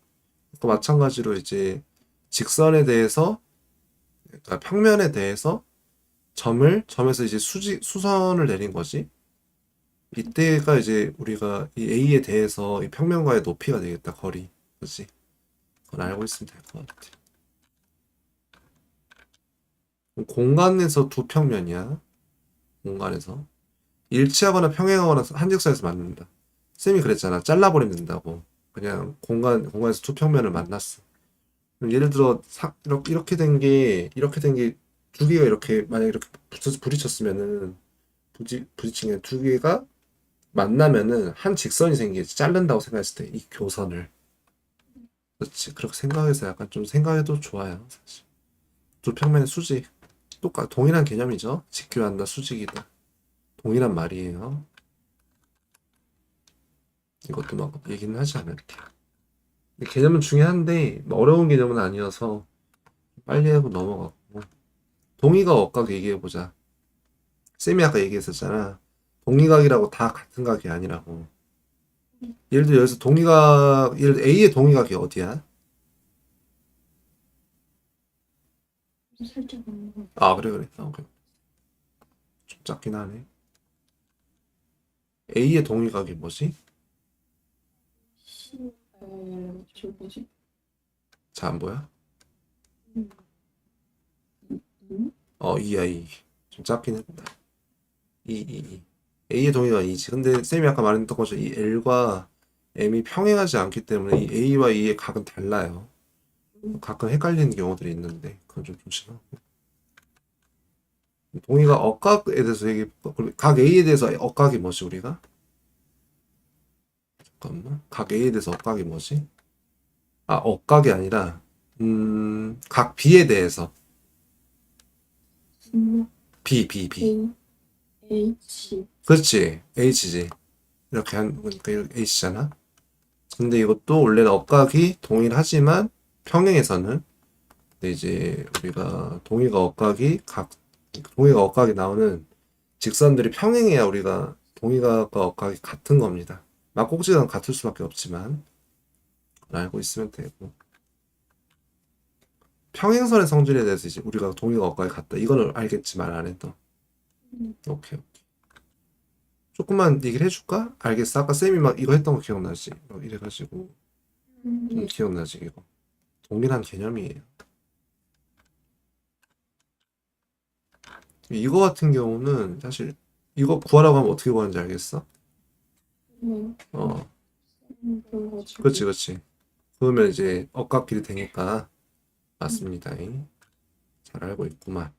그 마찬가지로 이제 직선에 대해서 그러니까 평면에 대해서 점에서 이제 수선을 내린 거지. 이때가 이제 우리가 이 A에 대해서 이 평면과의 높이가 되겠다, 거리. 그렇지? 그걸 알고 있으면 될 것 같아. 그럼 공간에서 두 평면이야. 공간에서. 일치하거나 평행하거나 한직선에서 만난다. 쌤이 그랬잖아. 잘라버리면 된다고. 그냥 공간에서 두 평면을 만났어. 그럼 예를 들어, 이렇게 된 게, 두 개가 이렇게, 만약에 이렇게 부딪혔으면은, 부딪힌 게 두 개가 만나면은 한 직선이 생기지. 자른다고 생각했을 때, 이 교선을. 그렇지. 그렇게 생각해서 약간 좀 생각해도 좋아요. 사실. 두 평면의 수직. 동일한 개념이죠. 직교한다, 수직이다. 동일한 말이에요. 이것도 막 얘기는 하지 않을게. 근데 개념은 중요한데 뭐 어려운 개념은 아니어서 빨리 하고 넘어가고. 동의각 억각 얘기해보자. 쌤이 아까 얘기했었잖아. 동의각이라고 다 같은 각이 아니라고. 예를 들어 여기서 예를 들어 A의 동의각이 어디야? 살짝 안 가. 아, 그래, 그래. 그래. 좀 작긴 하네. A의 동의각이 뭐지? C, 저 뭐지? 잘 안 보여? 음, 음? 이야, 이. 좀 작긴 했다. 이. A의 동의가 2지. 근데 쌤이 아까 말했던 것처럼 이 L과 M이 평행하지 않기 때문에 이 A와 E의 각은 달라요. 가끔 헷갈리는 경우들이 있는데 그건 좀 조심하고. 동의가 억각에 대해서 각 A에 대해서 억각이 뭐지 우리가? 잠깐만. 각 A에 대해서 억각이 뭐지? 억각이 아니라 각 B에 대해서 B. A, H. 그렇지. H지. 이렇게 그러니까 이렇게 H잖아. 근데 이것도 원래는 억각이 동일하지만 평행에서는 근데 이제 우리가 동의가 억각이 나오는 직선들이 평행해야 우리가 동의각과 억각이 같은 겁니다. 막꼭지가 같을 수밖에 없지만 그걸 알고 있으면 되고 평행선의 성질에 대해서 이제 우리가 동의가 어까지 같다. 이거는 알겠지, 말 안 해도. 음. 오케이. 조금만 얘기를 해줄까? 알겠어. 아까 쌤이 막 이거 했던 거 기억나지? 이래가지고 좀 네. 기억나지, 이거. 동일한 개념이에요. 이거 같은 경우는 사실 이거 구하라고 하면 어떻게 구하는지 알겠어? 네. 어, 그래가지고. 그렇지. 그러면 이제 억각끼리 되니까 맞습니다. 잘 알고 있구만.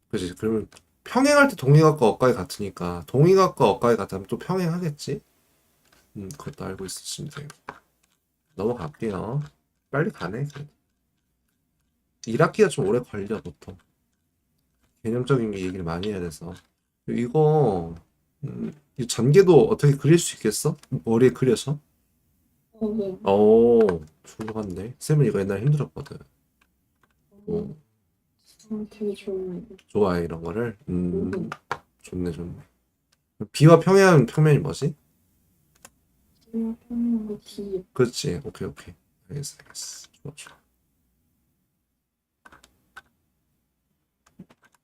그렇지. 그러면 평행할 때 동의각과 억각이 같으니까 동의각과 억각이 같다면 또 평행하겠지? 그것도 알고 있으시면 돼요. 넘어갈게요. 빨리 가네. 1학기가 좀 오래 걸려, 보통. 개념적인 게 얘기를 많이 해야 돼서. 이거, 이 전개도 어떻게 그릴 수 있겠어? 머리에 그려서? 네. 훌륭한데. 쌤은 이거 옛날에 힘들었거든. 어, 되게 좋은. 좋아해, 이런 거를. 음. 좋네. 비와 평행한 평면이 뭐지? 편한 거 뒤에. 그렇지. 오케이. 알겠어. 좋아.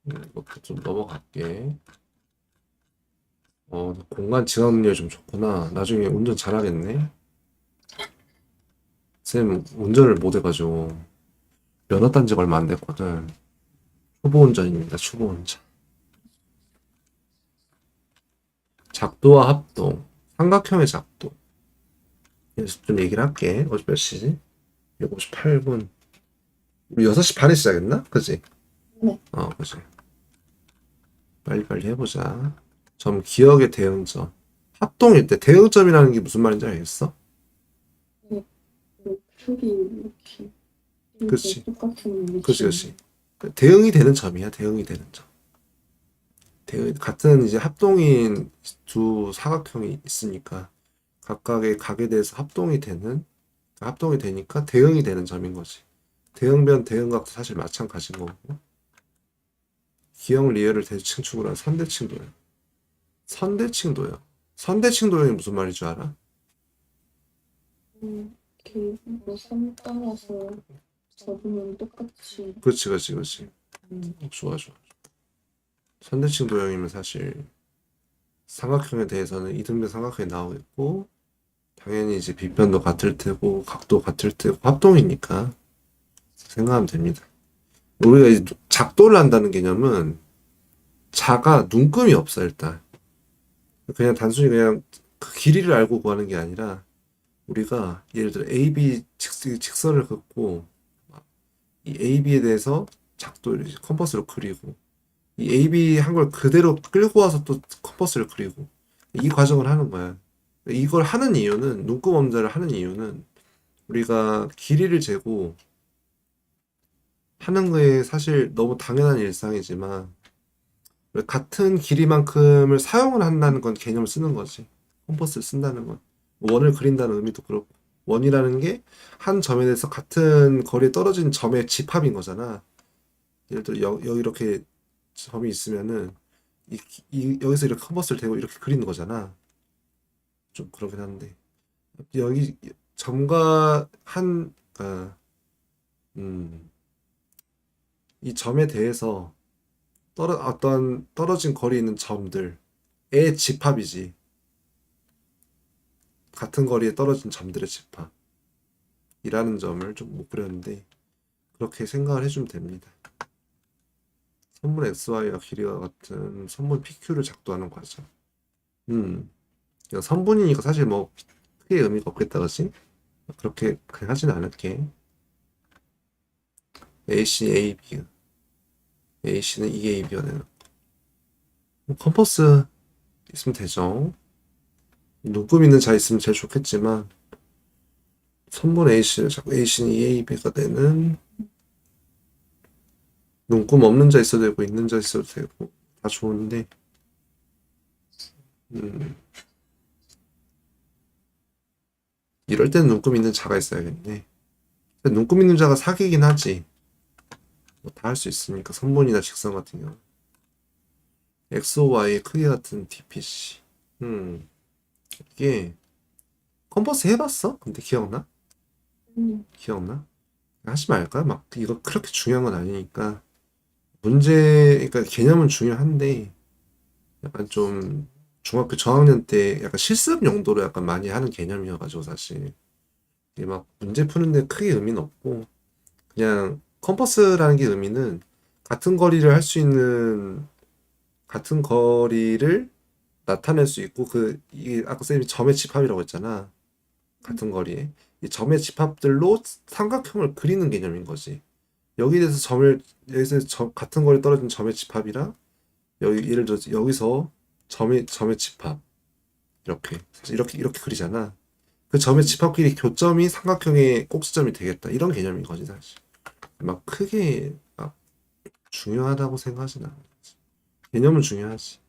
이것도 좀 넘어갈게. 공간 지각 능력이 좀 좋구나. 나중에 운전 잘하겠네. 쌤, 운전을 못 해가지고, 면허 딴 지가 얼마 안 됐거든. 초보 운전입니다, 초보 운전. 작도와 합동, 삼각형의 작도. 그래서 좀 얘기를 할게. 어제 몇 시지? 7시 8분. 우리 6시 반에 시작했나? 그지? 네. 그지. 빨리빨리 해보자. 기억의 대응점. 합동일 때 대응점이라는 게 무슨 말인지 알겠어? 풀이 이렇게. 그치. 똑같은 느낌. 그치. 대응이 되는 점이야, 대응이 되는 점. 같은 이제 합동인 두 사각형이 있으니까 각각의 각에 대해서 합동이 되니까 대응이 되는 점인 거지. 대응변, 대응각도 사실 마찬가지인 거고. 기억 리얼을 대칭축으로 한 선대칭 도형. 선대칭 도형이 무슨 말인 줄 알아? 이렇게 뭐선 따라서 잡으면 똑같이. 그렇지. 좋아. 선대칭 도형이면 사실 삼각형에 대해서는 이등변 삼각형이 나오겠고 당연히 이제 빗변도 같을 테고 각도 같을 테고 합동이니까 생각하면 됩니다. 우리가 이제 작도를 한다는 개념은 자가 눈금이 없어 일단. 그냥 단순히 그냥 그 길이를 알고 구하는 게 아니라 우리가 예를 들어 AB 직선을 긋고 이 AB에 대해서 작도를 컴퍼스로 그리고 이 AB 한 걸 그대로 끌고 와서 또 컴퍼스를 그리고 이 과정을 하는 거야. 이걸 하는 이유는 눈금 엄자를 하는 이유는 우리가 길이를 재고 하는 거에 사실 너무 당연한 일상이지만 같은 길이만큼을 사용을 한다는 건 개념을 쓰는 거지. 컴퍼스를 쓴다는 건. 원을 그린다는 의미도 그렇고. 원이라는 게 한 점에 대해서 같은 거리에 떨어진 점의 집합인 거잖아. 예를 들어 여기 이렇게 점이 있으면은 여기서 이렇게 컴퍼스를 대고 이렇게 그리는 거잖아. 좀 그러긴 한데. 여기 점과 이 점에 대해서 어떤 떨어진 거리에 있는 점들의 집합이지. 같은 거리에 떨어진 점들의 집합이라는 점을 좀 못 그렸는데 그렇게 생각을 해주면 됩니다. 선분 XY와 길이가 같은 선분 PQ를 작도하는 과정. 이거 선분이니까 사실 뭐 크게 의미가 없겠다, 그치? 그렇게 그냥 하진 않을게. AC, AB. AC는 2AB가 되는. 컴퍼스 있으면 되죠. 눈금 있는 자 있으면 제일 좋겠지만 선분 A씨를 자꾸 A씨는 2AB가 되는 눈금 없는 자 있어도 되고 있는 자 있어도 되고 다 좋은데 이럴 때는 눈금 있는 자가 있어야겠네. 눈금 있는 자가 사기긴 하지. 뭐 다 할 수 있으니까 선분이나 직선 같은 경우 XOY의 크기 같은 DPC 이게 컴퍼스 해봤어? 근데 기억나? 음. 기억나? 하지 말까? 막 이거 그렇게 중요한 건 아니니까 문제 그러니까 개념은 중요한데 약간 좀 중학교 저학년 때 약간 실습 용도로 약간 많이 하는 개념이어가지고 사실 이게 막 문제 푸는데 크게 의미는 없고 그냥 컴퍼스라는 게 의미는 같은 거리를 할 수 있는 같은 거리를 나타낼 수 있고 이게 아까 쌤이 점의 집합이라고 했잖아. 같은 거리에 이 점의 집합들로 삼각형을 그리는 개념인 거지. 여기에 대해서 여기서 같은 거리 떨어진 점의 집합이랑 여기 예를 들어서 여기서 점의 집합 이렇게 그리잖아. 그 점의 집합끼리 교점이 삼각형의 꼭지점이 되겠다. 이런 개념인 거지 사실. 막 크게 막 중요하다고 생각하진 않아. 개념은 중요하지.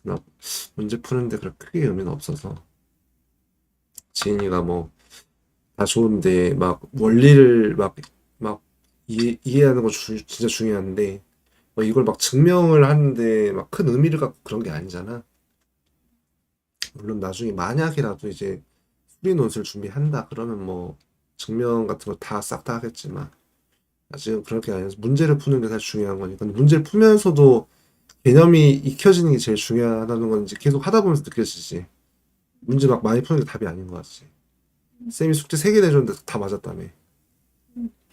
막 문제 푸는데 그렇게 크게 의미는 없어서 지인이가 뭐 다 좋은데 막 원리를 막 이해하는 거 진짜 중요한데 뭐 이걸 막 증명을 하는데 막 큰 의미를 갖고 그런 게 아니잖아. 물론 나중에 만약이라도 이제 수리 논술 준비한다 그러면 뭐 증명 같은 거 다 싹 다 하겠지만 아직은 그런 게 아니라서 문제를 푸는 게 사실 중요한 거니까 근데 문제를 풀면서도 개념이 익혀지는 게 제일 중요하다는 건 이제 계속 하다 보면서 느껴지지. 문제 막 많이 푸는 게 답이 아닌 것 같지. 쌤이 숙제 3개 내줬는데 다 맞았다며.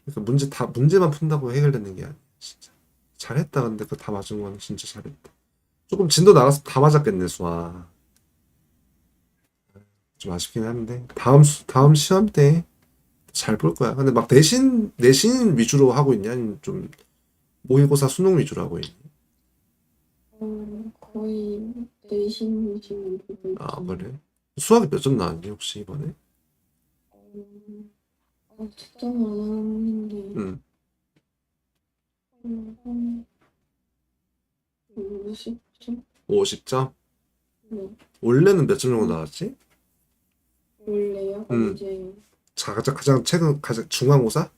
그러니까 문제만 푼다고 해결되는 게 아니야. 진짜. 잘했다. 근데 그거 다 맞은 건 진짜 잘했다. 조금 진도 나가서 다 맞았겠네, 수아. 좀 아쉽긴 한데. 다음 시험 때 잘 볼 거야. 근데 막 내신 위주로 하고 있냐? 아니면 좀 모의고사 수능 위주로 하고 있니? 거의 내신 위주로 보고 아, 있잖아요. 그래? 수학이 몇 점 나왔니, 혹시 이번에? 특정 안 하는데 응. 한 50점? 50점? 네. 원래는 몇 점 정도 나왔지? 원래요? 응. 이제 가장 최근, 중간고사?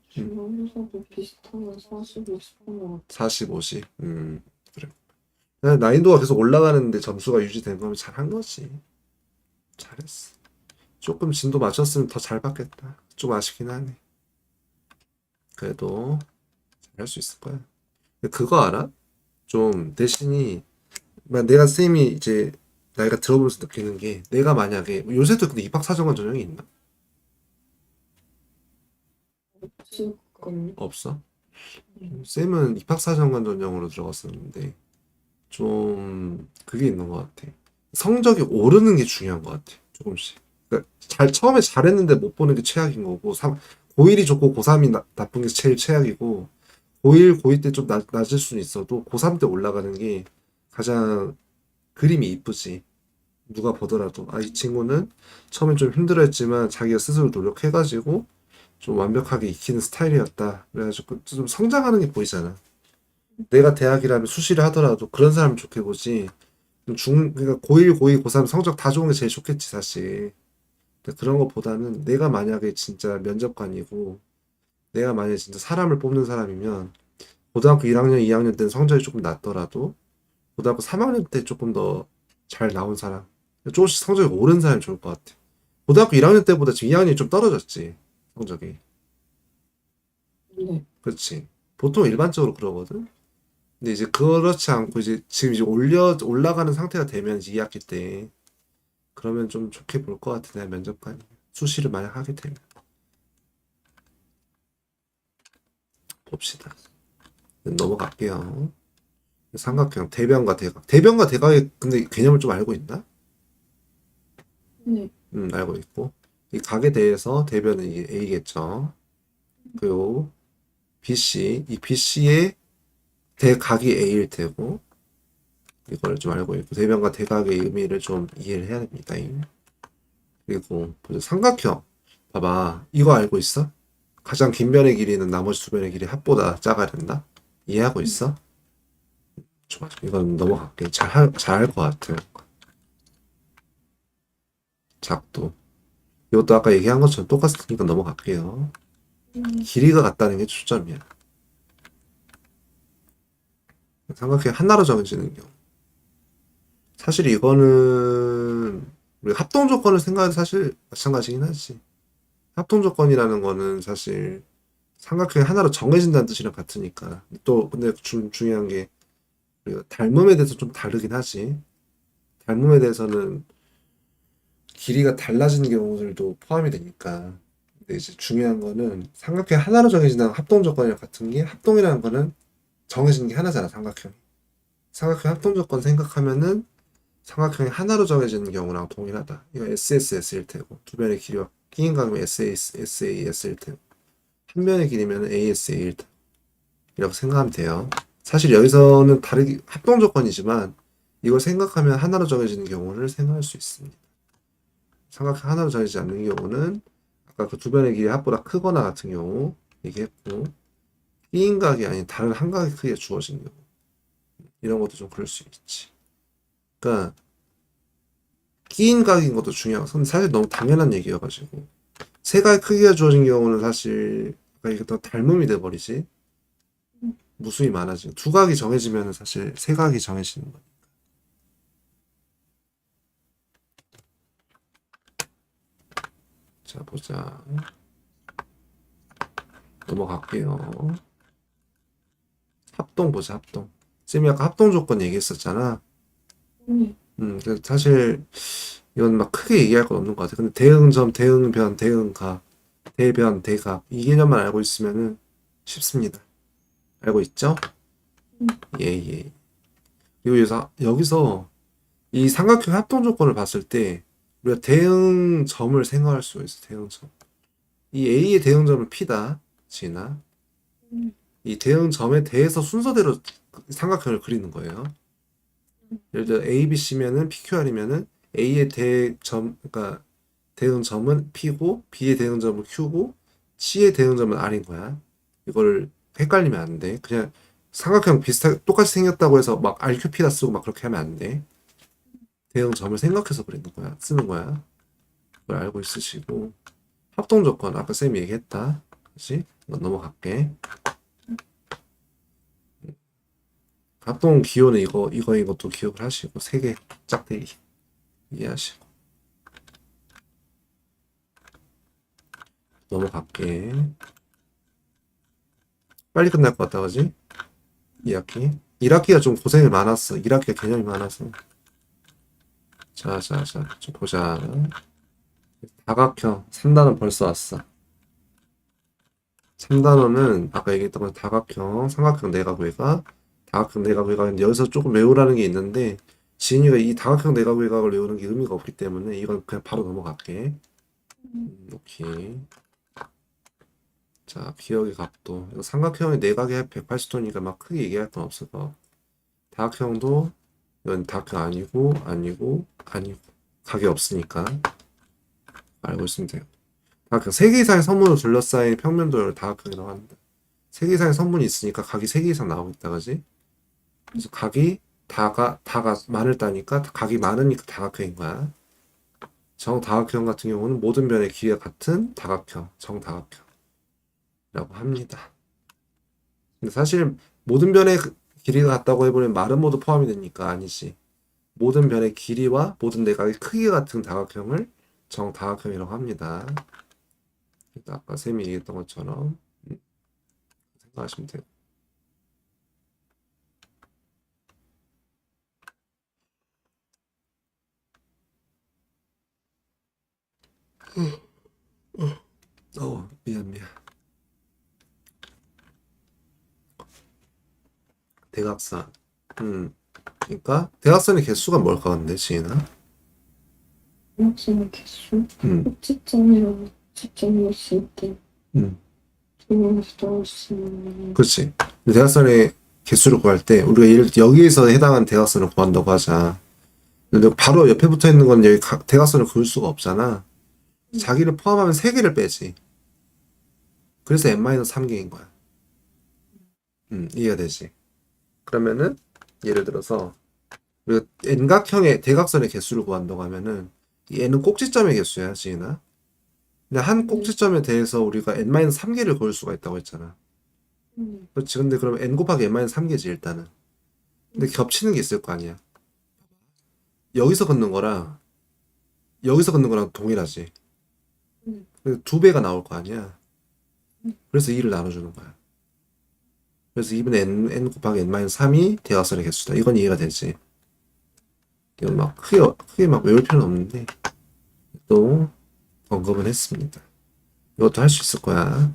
중간고사도 비슷하면 40, 50한 것 같아요. 40, 50. 그래. 그냥 난이도가 계속 올라가는데 점수가 유지된 거면 잘한 거지. 잘했어. 조금 진도 맞췄으면 더 잘 받겠다. 좀 아쉽긴 하네. 그래도 잘할 수 있을 거야. 근데 그거 알아? 좀 대신이 내가 쌤이 이제 나이가 들어보면서 느끼는 게 내가 만약에 요새도 근데 입학사정관 전형이 있나? 없을 거예요. 없어? 쌤은 입학사정관 전형으로 들어갔었는데 좀 그게 있는 것 같아. 성적이 오르는 게 중요한 것 같아. 조금씩. 그러니까 처음에 잘했는데 못 보는 게 최악인 거고, 고1이 좋고 고3이 나쁜 게 제일 최악이고, 고1, 고2 때 좀 낮을 수는 있어도 고3 때 올라가는 게 가장 그림이 이쁘지. 누가 보더라도, 아, 이 친구는 처음엔 좀 힘들었지만 자기가 스스로 노력해가지고 좀 완벽하게 익히는 스타일이었다. 그래가지고 좀 성장하는 게 보이잖아. 내가 대학이라면 수시를 하더라도 그런 사람을 좋게 보지. 그러니까 고1, 고2, 고3 성적 다 좋은 게 제일 좋겠지, 사실. 근데 그런 것보다는 내가 만약에 진짜 면접관이고, 내가 만약에 진짜 사람을 뽑는 사람이면, 고등학교 1학년, 2학년 때는 성적이 조금 낮더라도, 고등학교 3학년 때 조금 더 잘 나온 사람, 조금씩 성적이 오른 사람이 좋을 것 같아. 고등학교 1학년 때보다 지금 2학년이 좀 떨어졌지, 성적이. 네. 그렇지. 보통 일반적으로 그러거든. 근데 이제 그렇지 않고 이제 지금 이제 올라가는 상태가 되면 이제 2학기 때 그러면 좀 좋게 볼 것 같아. 내가 면접관 수시를 만약 하게 되면 봅시다. 넘어갈게요. 삼각형 대변과 대각. 대변과 대각의 근데 개념을 좀 알고 있나? 네. 알고 있고 이 각에 대해서 대변은 이게 A겠죠. 그리고 BC 이 BC의 대각이 A일 테고 이걸 좀 알고 있고 대변과 대각의 의미를 좀 이해를 해야 됩니다. 그리고 보자. 삼각형 봐봐 이거 알고 있어? 가장 긴 변의 길이는 나머지 두 변의 길이 합보다 작아야 된다. 이해하고 있어? 좋아. 이건 넘어갈게. 잘할 것 같아. 작도. 이것도 아까 얘기한 것처럼 똑같으니까 넘어갈게요. 길이가 같다는 게 초점이야. 삼각형이 하나로 정해지는 경우. 사실 이거는 우리 합동 조건을 생각해도 사실 마찬가지긴 하지. 합동 조건이라는 거는 사실 삼각형이 하나로 정해진다는 뜻이랑 같으니까. 또 근데 중요한 게 우리가 닮음에 대해서 좀 다르긴 하지. 닮음에 대해서는 길이가 달라지는 경우들도 포함이 되니까. 근데 이제 중요한 거는 삼각형이 하나로 정해진다는 합동 조건이랑 같은 게, 합동이라는 거는 정해지는 게 하나잖아, 삼각형. 삼각형 합동 조건 생각하면은 삼각형이 하나로 정해지는 경우랑 동일하다. 이거 SSS일 테고, 두 변의 길이와 끼인 각이면 SAS일 테고, 한 변의 길이면 ASA일 테고, 이라고 생각하면 돼요. 사실 여기서는 다르게 합동 조건이지만 이걸 생각하면 하나로 정해지는 경우를 생각할 수 있습니다. 삼각형 하나로 정해지지 않는 경우는 아까 그 두 변의 길이 합보다 크거나 같은 경우 얘기했고, 끼인 각이 아닌 다른 한 각의 크기가 주어지는 경우, 이런 것도 좀 그럴 수 있지. 그러니까 끼인 각인 것도 중요하고, 근데 사실 너무 당연한 얘기여가지고 세 각의 크기가 주어진 경우는 사실 이게 더 닮음이 돼버리지. 무수히 많아지고 두 각이 정해지면 사실 세 각이 정해지는 거야. 자, 보자. 넘어갈게요. 합동 보자, 합동. 쌤이 아까 합동 조건 얘기했었잖아. 그래서 사실 이건 막 크게 얘기할 건 없는 것 같아. 근데 대응점, 대응변, 대응각, 대변, 대각 이 개념만 알고 있으면은 쉽습니다. 알고 있죠? 예, 예. 그리고 여기서 이 삼각형 합동 조건을 봤을 때 우리가 대응점을 생각할 수가 있어. 대응점. 이 A의 대응점은 P다. 지나. 이 대응점에 대해서 순서대로 삼각형을 그리는 거예요. 예를 들어 A, B, C면은 PQR이면은 A의 대점, 그러니까 대응점은 P고 B의 대응점은 Q고 C의 대응점은 R인 거야. 이걸 헷갈리면 안 돼. 그냥 삼각형 비슷하게 똑같이 생겼다고 해서 막 RQP다 쓰고 막 그렇게 하면 안 돼. 대응점을 생각해서 그리는 거야. 쓰는 거야. 그걸 알고 있으시고. 합동 조건 아까 쌤이 얘기했다. 그렇지? 이건 넘어갈게. 합동 기호는 이것도 기억을 하시고 세 개 짝대기 이해하시고 넘어갈게. 빨리 끝날 것 같다, 그지? 2학기. 1학기가 좀 고생이 많았어. 1학기가 개념이 많아서. 자, 좀 보자. 다각형. 3단원 벌써 왔어. 3단원은 아까 얘기했던 건 다각형, 삼각형 내각외곽, 다각형 내각외곽인데 여기서 조금 외우라는 게 있는데 지인이가 이 다각형 내각외곽을 외우는 게 의미가 없기 때문에 이건 그냥 바로 넘어갈게. 오케이. 자, 기억의 각도. 이거 삼각형의 내각이 180도니까 막 크게 얘기할 건 없을 거. 다각형도 이건 다각형 아니고 각이 없으니까 알고 있으면 돼요. 다각형 3개 이상의 선문으로 둘러싸인 평면도를 다각형이라고 합니다. 3개 이상의 선문이 있으니까 각이 3개 이상 나오겠다, 그지? 그래서 각이 다가 많을다니까 각이 많으니까 다각형인 거야. 정다각형 같은 경우는 모든 변의 길이가 같은 다각형, 정다각형이라고 합니다. 근데 사실 모든 변의 길이가 같다고 해보면 말은 모두 포함이 되니까 아니지. 모든 변의 길이와 모든 내각의 크기가 같은 다각형을 정다각형이라고 합니다. 아까 쌤이 얘기했던 것처럼 생각하시면 돼요. 미안. 대각선. 그러니까 대각선의 개수가 뭘까 근데 지인아? 대각선의 개수? 음, 꼭지점이랑 지점이었을 때 음, 조명에서 나올 수 있는 그렇지. 근데 대각선의 개수를 구할 때 우리가 예를 들어 여기에서 해당하는 대각선을 구한다고 하자. 근데 바로 옆에 붙어 있는 건 여기 대각선을 그을 수가 없잖아. 자기를 포함하면 3개를 빼지. 그래서 n-3개인 거야. 이해가 되지. 그러면은 예를 들어서 우리가 n각형의 대각선의 개수를 구한다고 하면은 이 n은 꼭지점의 개수야, 지인아. 근데 한 꼭지점에 대해서 우리가 n-3개를 그을 수가 있다고 했잖아. 그렇지. 근데 그럼 n 곱하기 n-3개지 일단은. 근데 겹치는 게 있을 거 아니야. 여기서 긋는 거랑 여기서 긋는 거랑 동일하지. 두 배가 나올 거 아니야. 그래서 2를 나눠주는 거야. 그래서 2분의 n 곱하기 n-3이 대각선의 개수다. 이건 이해가 되지. 이건 막 크게 막 외울 필요는 없는데 또 언급은 했습니다. 이것도 할 수 있을 거야.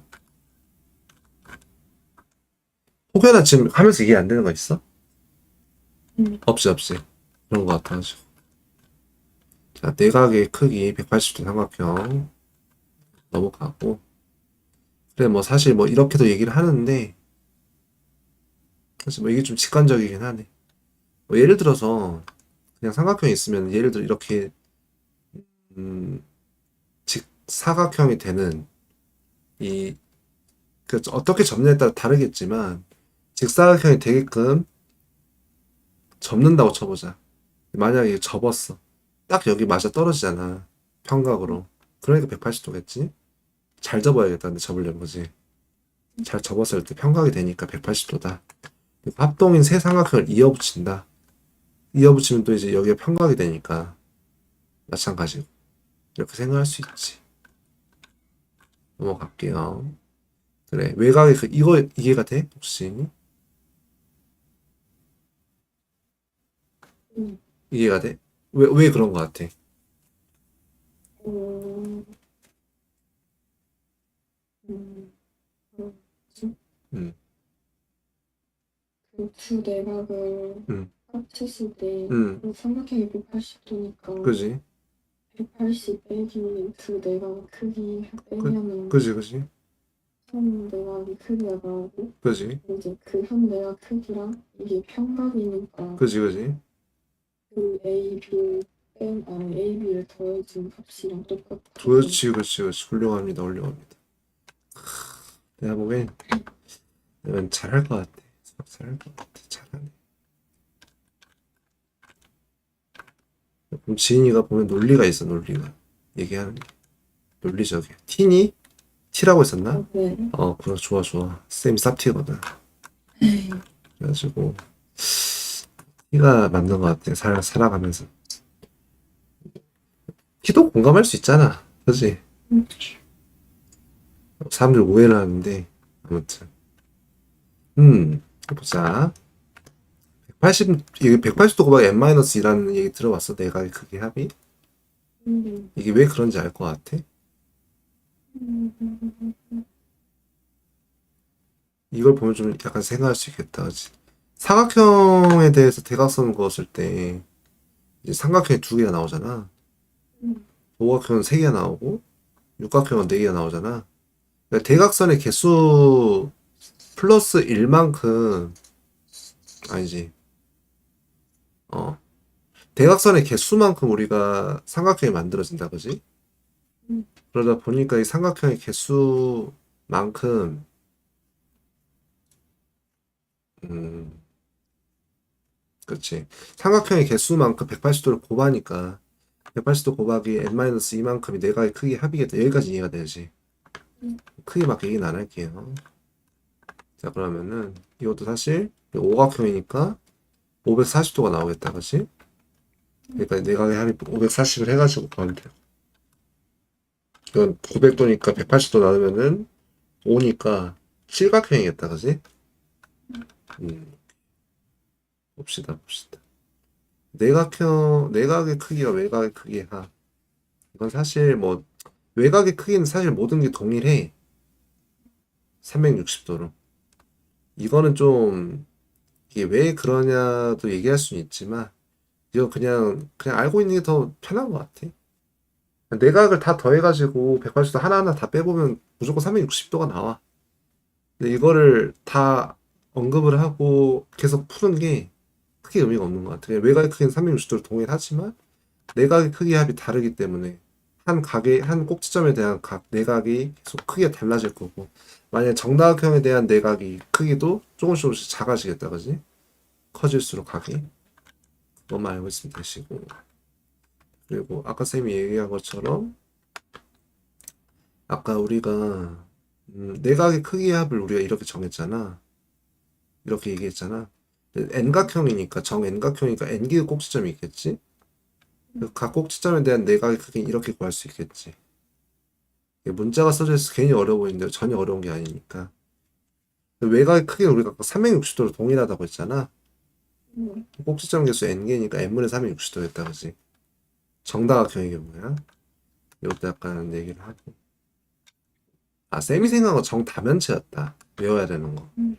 혹여나 지금 하면서 이해 안 되는 거 있어? 없지. 그런 거 같아가지고. 자, 내각의 크기 180도 삼각형 넘어가고. 그래, 뭐 사실 뭐 이렇게도 얘기를 하는데 사실 뭐 이게 좀 직관적이긴 하네. 뭐 예를 들어서 그냥 삼각형이 있으면 예를 들어 이렇게 직사각형이 되는 이 그 어떻게 접느냐에 따라 다르겠지만 직사각형이 되게끔 접는다고 쳐보자. 만약에 접었어. 딱 여기 맞아 떨어지잖아. 평각으로. 그러니까 180도겠지? 잘 접어야겠다. 근데 접으려면 거지. 잘 접었을 때 평각이 되니까 180도다. 합동인 세 삼각형을 이어붙인다. 이어붙이면 또 이제 여기가 평각이 되니까 마찬가지고. 이렇게 생각할 수 있지. 넘어갈게요. 그래. 외곽의 이거 이해가 돼? 혹시? 음. 이해가 돼? 왜 그런 거 같아? 음, 뭐지? 음, 그두 내각을 음, 합쳤을 때 음, 삼각형이 180도니까 그지? 180 빼기 두 내각 크기 그, 빼면은 그지? 한 내각이 크기가 나오고 그지? 이제 그 한 내각 크기랑 이게 평각이니까 그지? 그 AB 아니 AB를 더해준 값이랑 똑같아서 그렇지. 훌륭합니다. 내가 보기엔 넌 잘할 것 같아. 수학 잘할 것 같아. 잘하네. 그럼 지인이가 보면 논리가 있어, 논리가. 얘기하는 게. 논리적이야. T니? T라고 했었나? 네. 그래, 좋아. 쌤이 쌉티거든. 그래가지고, T가 맞는 것 같아. 살아가면서. T도 공감할 수 있잖아. 그지? 사람들 오해를 하는데, 아무튼. 보자. 이게 180도 곱하기 n-2라는 얘기 들어봤어? 내가 그게 합이? 이게 왜 그런지 알 것 같아? 이걸 보면 좀 약간 생각할 수 있겠다. 그치? 사각형에 대해서 대각선을 그었을 때 이제 삼각형이 두 개가 나오잖아. 오각형은 세 개가 나오고 육각형은 네 개가 나오잖아. 그러니까 대각선의 개수 플러스 1만큼 아니지. 어. 대각선의 개수만큼 우리가 삼각형이 만들어진다, 그지? 그러다 보니까 이 삼각형의 개수만큼 음, 그렇지. 삼각형의 개수만큼 180도를 곱하니까 180도 곱하기 n-2만큼이 내각의 크기 합이겠다. 여기까지 이해가 되지. 크게 막 얘기는 안 할게요. 자, 그러면은 이것도 사실 오각형이니까 540도가 나오겠다. 그치? 그러니까 내각의 합이 540을 해가지고 구하면 돼요. 이건 900도니까 180도 나누면은 5니까 실각형이겠다. 그치? 음, 봅시다. 내각의 크기와 외곽의 크기의 합. 이건 사실 뭐 외곽의 크기는 사실 모든 게 동일해. 360도로. 이거는 좀 이게 왜 그러냐도 얘기할 수는 있지만 이거 그냥 알고 있는 게 더 편한 것 같아. 내각을 다 더해가지고 180도 하나하나 다 빼보면 무조건 360도가 나와. 근데 이거를 다 언급을 하고 계속 푸는 게 크게 의미가 없는 것 같아. 그냥 외곽의 크기는 360도로 동일하지만 내각의 크기 합이 다르기 때문에 한 꼭지점에 대한 각 내각이 계속 크기가 달라질 거고 만약 정다각형에 대한 내각이 크기도 조금씩 작아지겠다, 그지? 커질수록 각이 그것만 알고 있으면 되시고 그리고 아까 쌤이 얘기한 것처럼 아까 우리가 내각의 크기의 합을 우리가 이렇게 정했잖아. 이렇게 얘기했잖아. n각형이니까 n각형이니까 n개의 꼭지점이 있겠지? 각 꼭지점에 대한 내각의 크기는 이렇게 구할 수 있겠지. 이게 문자가 써져 있어서 괜히 어려워 보이는데 전혀 어려운 게 아니니까. 외곽의 크기는 우리가 아까 360도로 동일하다고 했잖아. 음, 꼭지점 개수 n개니까 n분의 360도 겠다 그지? 정다각형이 뭐야? 이것도 약간 얘기를 하고. 아, 쌤이 생각한 건 정다면체였다. 외워야 되는 거. 음,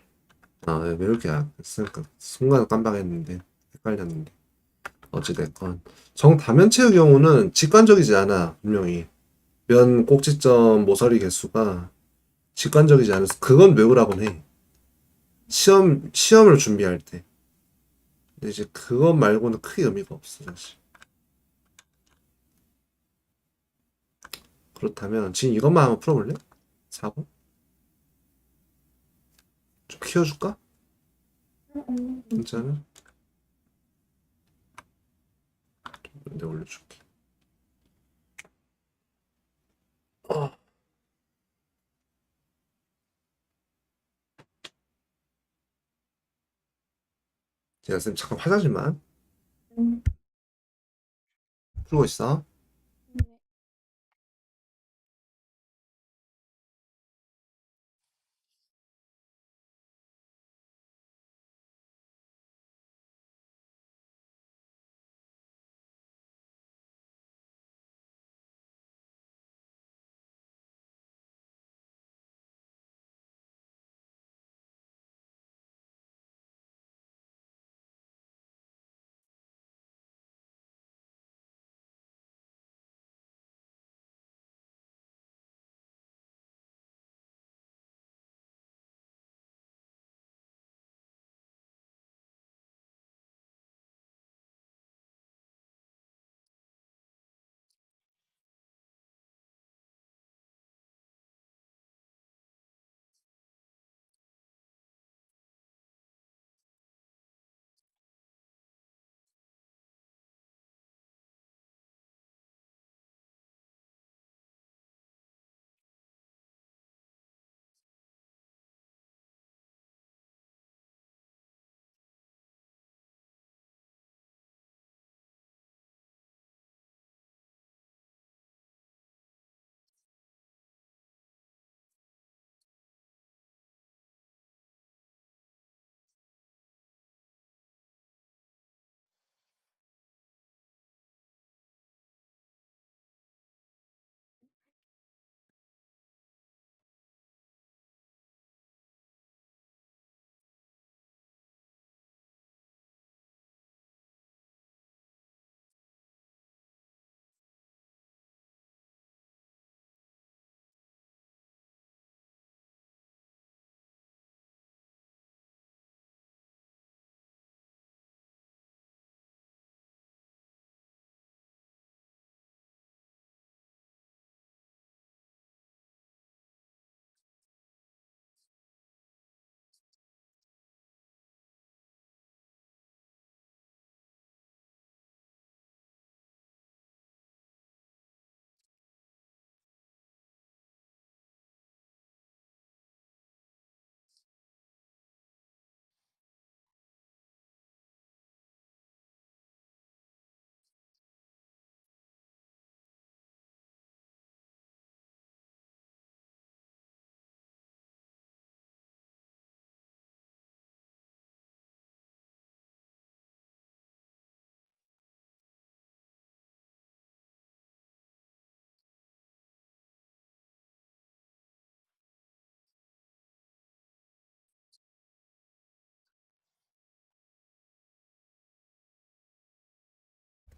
아, 왜 이렇게 했을까? 순간 깜빡했는데, 헷갈렸는데. 어찌됐건. 정다면체의 경우는 직관적이지 않아, 분명히. 면 꼭지점 모서리 개수가 직관적이지 않아서, 그건 외우라곤 해. 시험을 준비할 때. 근데 이제 그것 말고는 크게 의미가 없어, 사실. 그렇다면, 지금 이것만 한번 풀어볼래? 4번? 좀 키워줄까? 진짜는? 내가 올려줄게. 어. 제가 쌤 잠깐 화장실만 음, 풀고 있어.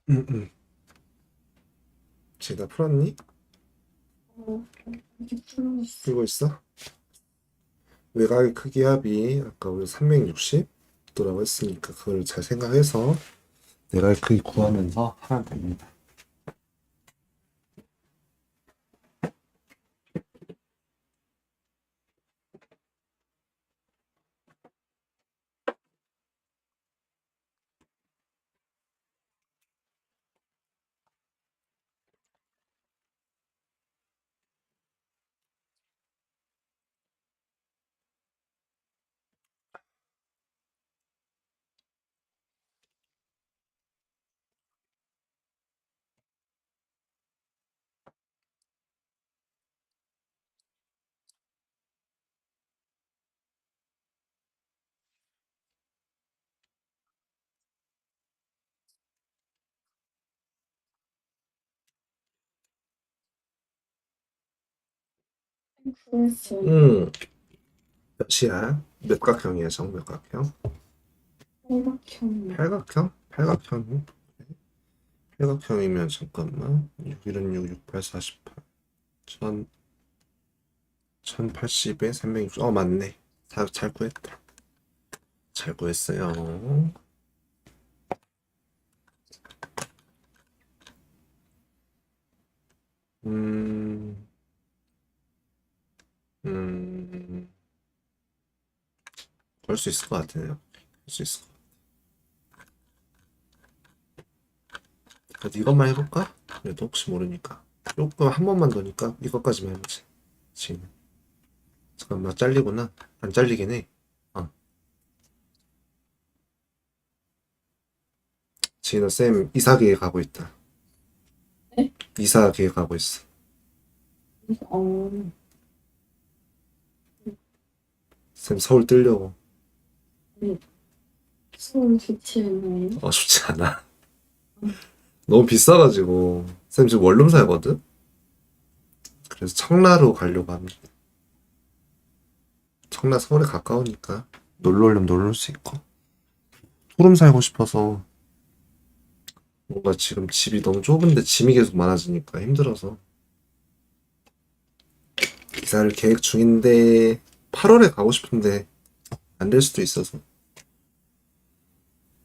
응, 응. 지금 다 풀었니? 어, 이게 풀렸어. 풀고 있어? 외곽의 크기 합이 아까 우리 360도라고 했으니까 그걸 잘 생각해서 외곽의 크기 구하면서 하면 됩니다. 그랬어요. 음, 몇이야? 몇각형이야, 정몇각형? 삼각형. 팔각형? 팔각형? 팔각형이면 잠깐만. 6, 1은 6, 6, 8, 48. 1000, 1080에 360. 맞네. 잘 구했다. 잘 구했어요. 음, 음, 걸 수 있을 것 같아요. 할 수 있을 것 같아. 그래도 이것만 해볼까? 그래도 혹시 모르니까. 조금 한 번만 더니까 이것까지만 해보지. 지금. 잠깐만, 잘리구나. 안 잘리긴 해. 어. 지인은 쌤 이사 계획하고 있다. 네? 이사 계획하고 있어. 어, 쌤 서울 뜨려고. 네. 수능 좋지않나요? 쉽지 않아. 너무 비싸가지고. 쌤 지금 원룸 살거든? 그래서 청라로 가려고 합니다. 청라 서울에 가까우니까. 놀러 오려면 놀러 올 수 있고. 소름 살고 싶어서. 뭔가 지금 집이 너무 좁은데 짐이 계속 많아지니까 힘들어서. 이사를 계획 중인데, 8월에 가고 싶은데, 안 될 수도 있어서.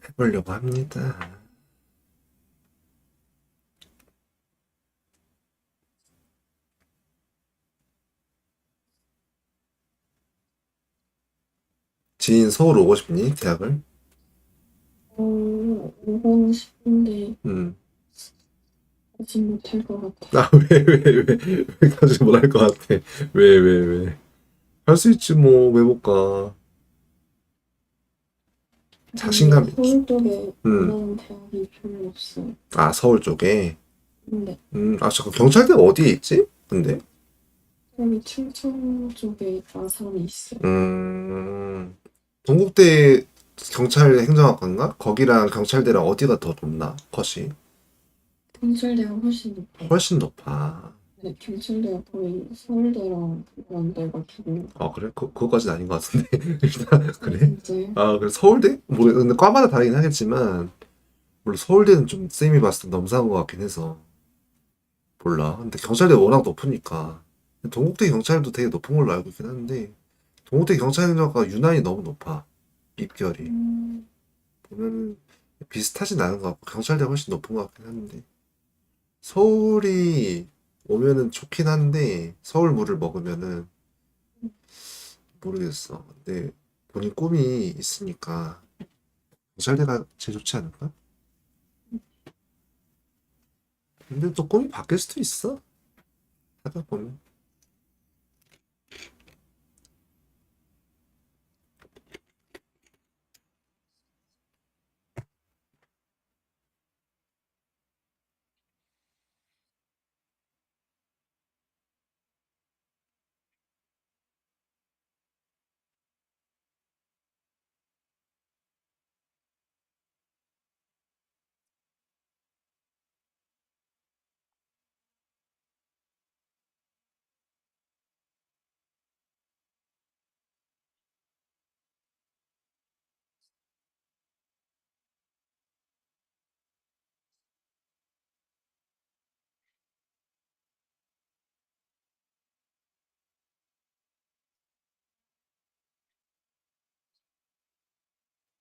해보려고 합니다. 지인 서울 오고 싶니? 대학을? 오고 싶은데 음. 아직 못할 것 같아요. 왜까지 못할 것 같아. 왜. 할 수 있지, 뭐, 왜 못 가. 근데 자신감 있지. 서울 쪽에 음. 원하는 대학이 별로 없어요. 서울 쪽에. 근데 잠깐, 경찰대가 어디에 있지? 근데? 여기 충청 쪽에 아산이 있어요. 음, 동국대 경찰 행정학과인가? 거기랑 경찰대랑 어디가 더 높나? 컷이? 경찰대가 훨씬 높아요. 훨씬 높아. 네, 경찰대가 거의 서울대랑 연대가지고. 그래? 그거까지는 아닌 것 같은데. 일단, 아, 그래? 진짜요? 그래, 서울대? 근데 과마다 다르긴 하겠지만, 물론 서울대는 좀 쌤이 봤을 때 넘사한 것 같긴 해서. 몰라. 근데 경찰대 워낙 높으니까. 동국대 경찰도 되게 높은 걸로 알고 있긴 한데, 동국대 경찰학과가 유난히 너무 높아. 입결이. 음, 보면 비슷하진 않은 것 같고, 경찰대 훨씬 높은 것 같긴 한데. 서울이 오면은 좋긴 한데, 서울 물을 먹으면은 모르겠어. 근데 본인 꿈이 있으니까, 경찰대가 제일 좋지 않을까? 근데 또 꿈이 바뀔 수도 있어. 하다 보면.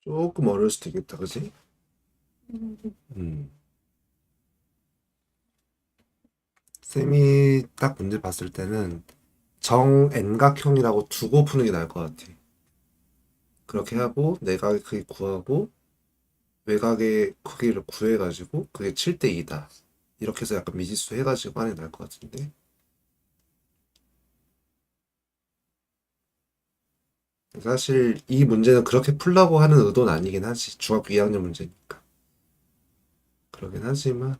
조금 어려울 수도 있겠다, 그지? 음, 음. 쌤이 딱 문제 봤을 때는 정N각형이라고 두고 푸는 게 나을 것 같아. 그렇게 하고 내각의 크기 구하고 외곽의 크기를 구해가지고 그게 7대 2다. 이렇게 해서 약간 미지수 해가지고 하는 게 나을 것 같은데. 사실 이 문제는 그렇게 풀라고 하는 의도는 아니긴 하지. 중학교 2학년 문제니까. 그러긴 하지만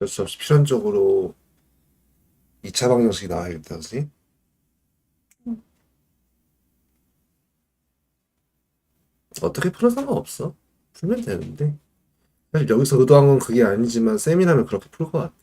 어쩔 수 없이 필연적으로 2차 방정식이 나와야겠다, 그지? 음. 어떻게 풀어 상관없어. 풀면 되는데. 사실 여기서 의도한 건 그게 아니지만 쌤이라면 그렇게 풀 것 같아.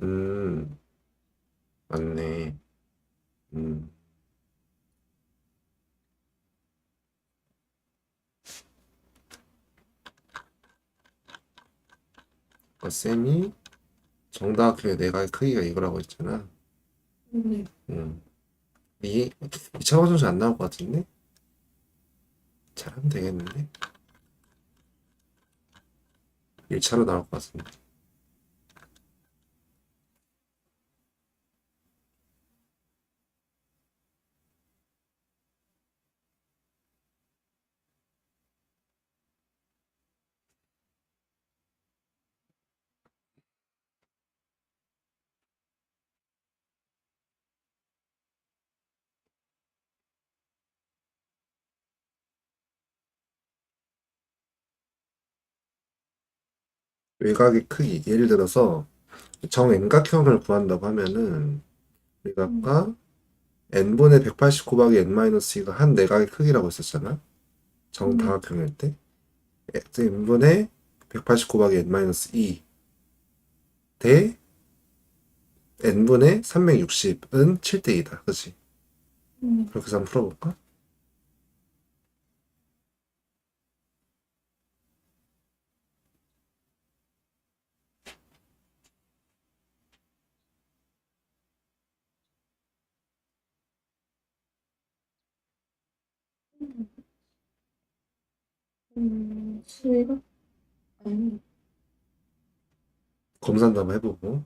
음, 맞네. 음, 쌤이 정다각형의 내각의 크기가 이거라고 했잖아. 네. 음, 이 2차 방정식 안 나올 것 같은데? 잘하면 되겠는데? 1차로 나올 것 같은데. 외곽의 크기. 예를 들어서 정円각형을 구한다고 하면은 우리가 음. 아까 n분의 180 곱하기 n-2가 한 내각의 크기라고 했었잖아. 네. 정다각형일 때. n분의 180 곱하기 n-2 대 n분의 360은 7대 2다. 그치? 음. 그렇게 해서 한번 풀어볼까? 수익은? 아니, 검사도 한번 해보고.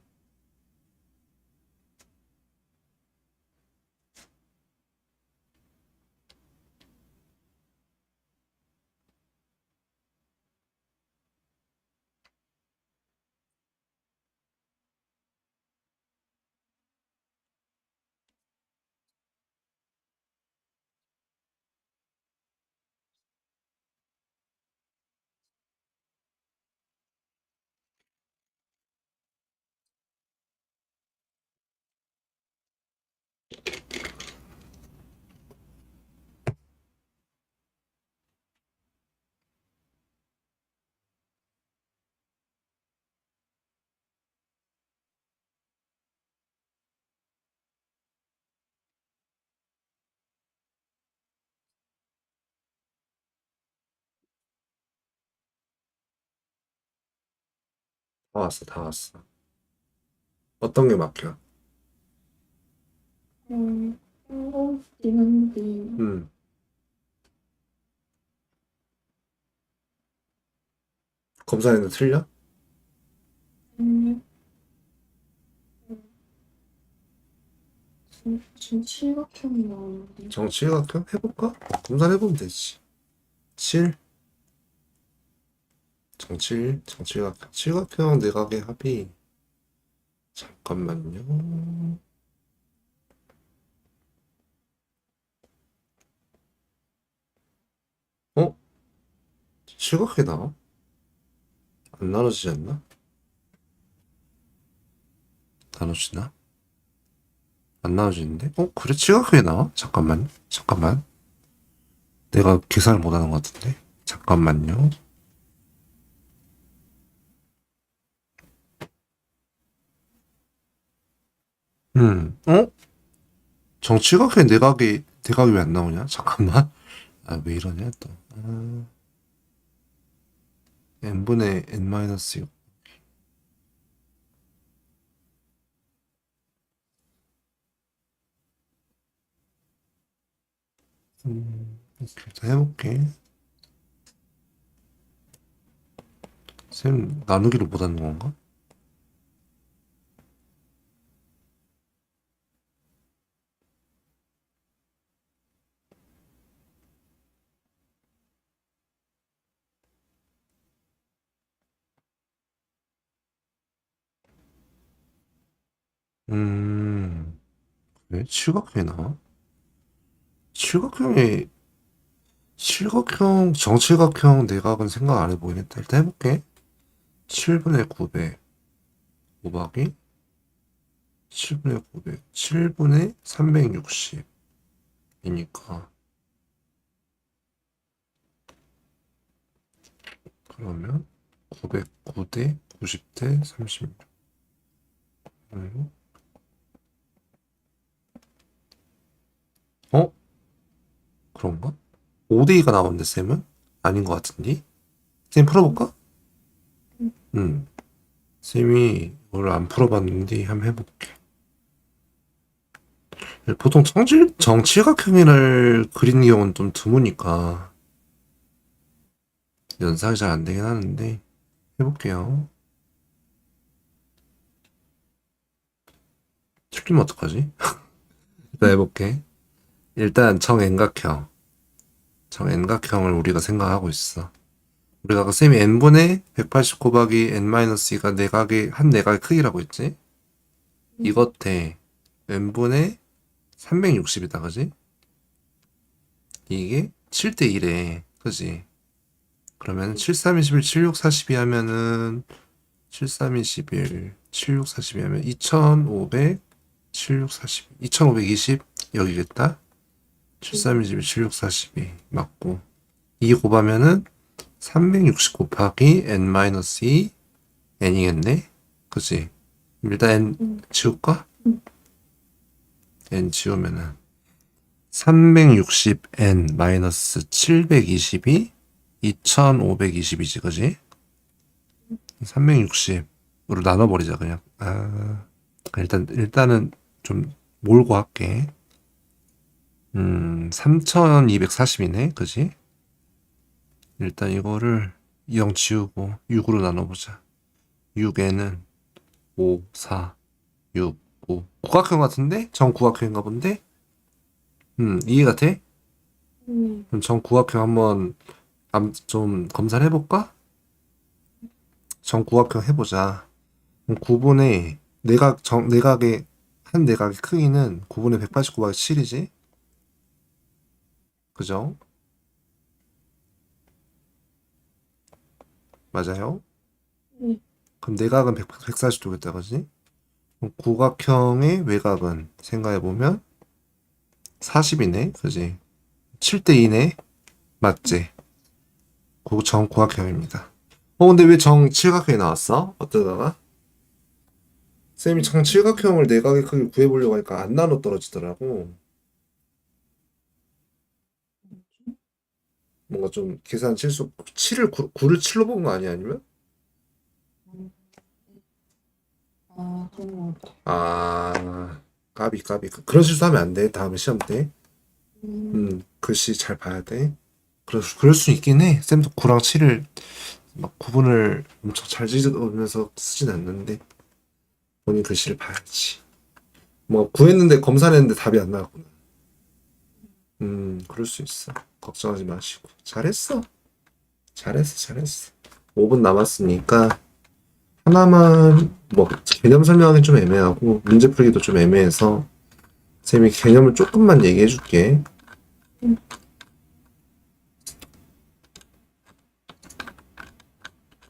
다 왔어, 다 왔어. 어떤 게 막혀? 있는데, 음, 검사했는데 틀려? 음, 지금 칠각형이 나오는데, 정칠각형? 해볼까? 검사를 해보면 되지. 7, 정칠각형. 칠각형 내각의 합이, 잠깐만요. 어? 칠각형이 나와? 안 나눠지지 않나? 나눠지나? 안 나눠지는데? 그래, 칠각형이 나와? 잠깐만. 내가 계산을 못하는 것 같은데? 잠깐만요. 어? 정칠각형의 내각이 왜 안 나오냐? 잠깐만. 아, 왜 이러냐, 또. n분의 n-6. 이렇게 일단 해볼게. 쌤, 나누기를 못하는 건가? 왜 칠각형이 나와? 칠각형이 칠각형 정칠각형 내각은 생각 안 해보겠다. 일단 해볼게. 7분의 900 곱하기 7분의 900 7분의 360이니까 그러면 909대 90대 36 그리고 어? 그런가? 5대2가 나오는데 쌤은? 아닌 것 같은데? 쌤 풀어볼까? 응. 쌤이 이걸 안 풀어봤는데 한번 해볼게. 보통 정칠각형을 그리는 경우는 좀 드무니까 연상이 잘 안 되긴 하는데 해볼게요. 틀리면 어떡하지? 일단 해볼게. 일단 정N각형을 우리가 생각하고 있어. 우리가 아까 쌤이 n분의 180 곱하기 n-2가 한 내각의 크기라고 했지? 이것 대 n분의 360이다, 그지? 이게 7대 1에, 그지? 그러면 7, 3, 21, 7, 6, 42 하면은 7, 3, 21, 7, 6, 42 하면 2500, 7, 6, 42, 2520 여기겠다? 7, 3, 21, 7, 6, 42 맞고 2 곱하면은 360 곱하기 n-2 n이겠네? 그치? 일단 n 지울까? n 지우면은 360n 마이너스 720이 2520이지, 그지? 360으로 나눠버리자, 그냥. 일단은 좀 몰고 할게. 3240이네, 그지? 일단 이거를 0 지우고 6으로 나눠보자. 6에는 5, 4, 6, 5. 국악형 같은데? 정국악형인가 본데? 이해가 돼? 그럼 정국악형 한번 좀 검사를 해볼까? 정국악형 해보자. 그럼 9분의 내각의 한 내각의 크기는 9분의 180 곱하기 7이지? 그죠? 맞아요? 네. 그럼 내각은 140도겠다, 그지? 그럼 국악형의 외곽은 생각해보면 40이네, 그지? 7대 2네, 맞지? 정국악형입니다. 근데 왜 정칠각형이 나왔어? 어쩌다가? 쌤이 정칠각형을 내각의 크기를 구해보려고 하니까 안 나눠 떨어지더라고. 뭔가 좀 계산 실수, 9를 7로 본 거 아니야, 아니면? 아, 그런 것 같아. 아, 까비. 그런 실수하면 안 돼, 다음에 시험 때. 글씨 잘 봐야 돼. 그럴 수 있긴 해. 쌤도 9랑 7을 막 구분을 엄청 잘 지으면서 쓰진 않는데, 본인 글씨를 봐야지. 뭐, 구했는데 검사했는데 답이 안 나왔구나. 그럴 수 있어. 걱정하지 마시고. 잘했어. 5분 남았으니까, 하나만, 뭐, 개념 설명하기 좀 애매하고, 문제 풀기도 좀 애매해서, 쌤이 개념을 조금만 얘기해 줄게.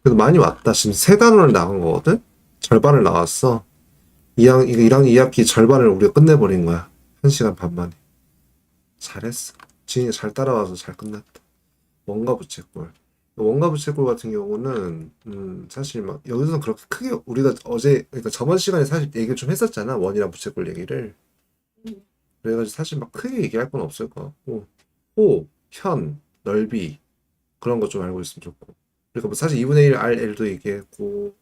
그래도 많이 왔다. 지금 세 단원을 나간 거거든? 절반을 나왔어. 1학년 2학기 절반을 우리가 끝내버린 거야. 1시간 반 만에. 잘했어. 지인이 잘 따라와서 잘 끝났다. 원가 부채꼴. 원가 부채꼴 같은 경우는, 사실 막, 여기서는 그렇게 크게, 우리가 그러니까 저번 시간에 사실 얘기를 좀 했었잖아. 원이랑 부채꼴 얘기를. 그래가지고 사실 막 크게 얘기할 건 없을 것 같고, 현, 넓이, 그런 거 좀 알고 있으면 좋고. 그러니까 뭐 사실 2분의 1 RL도 얘기했고,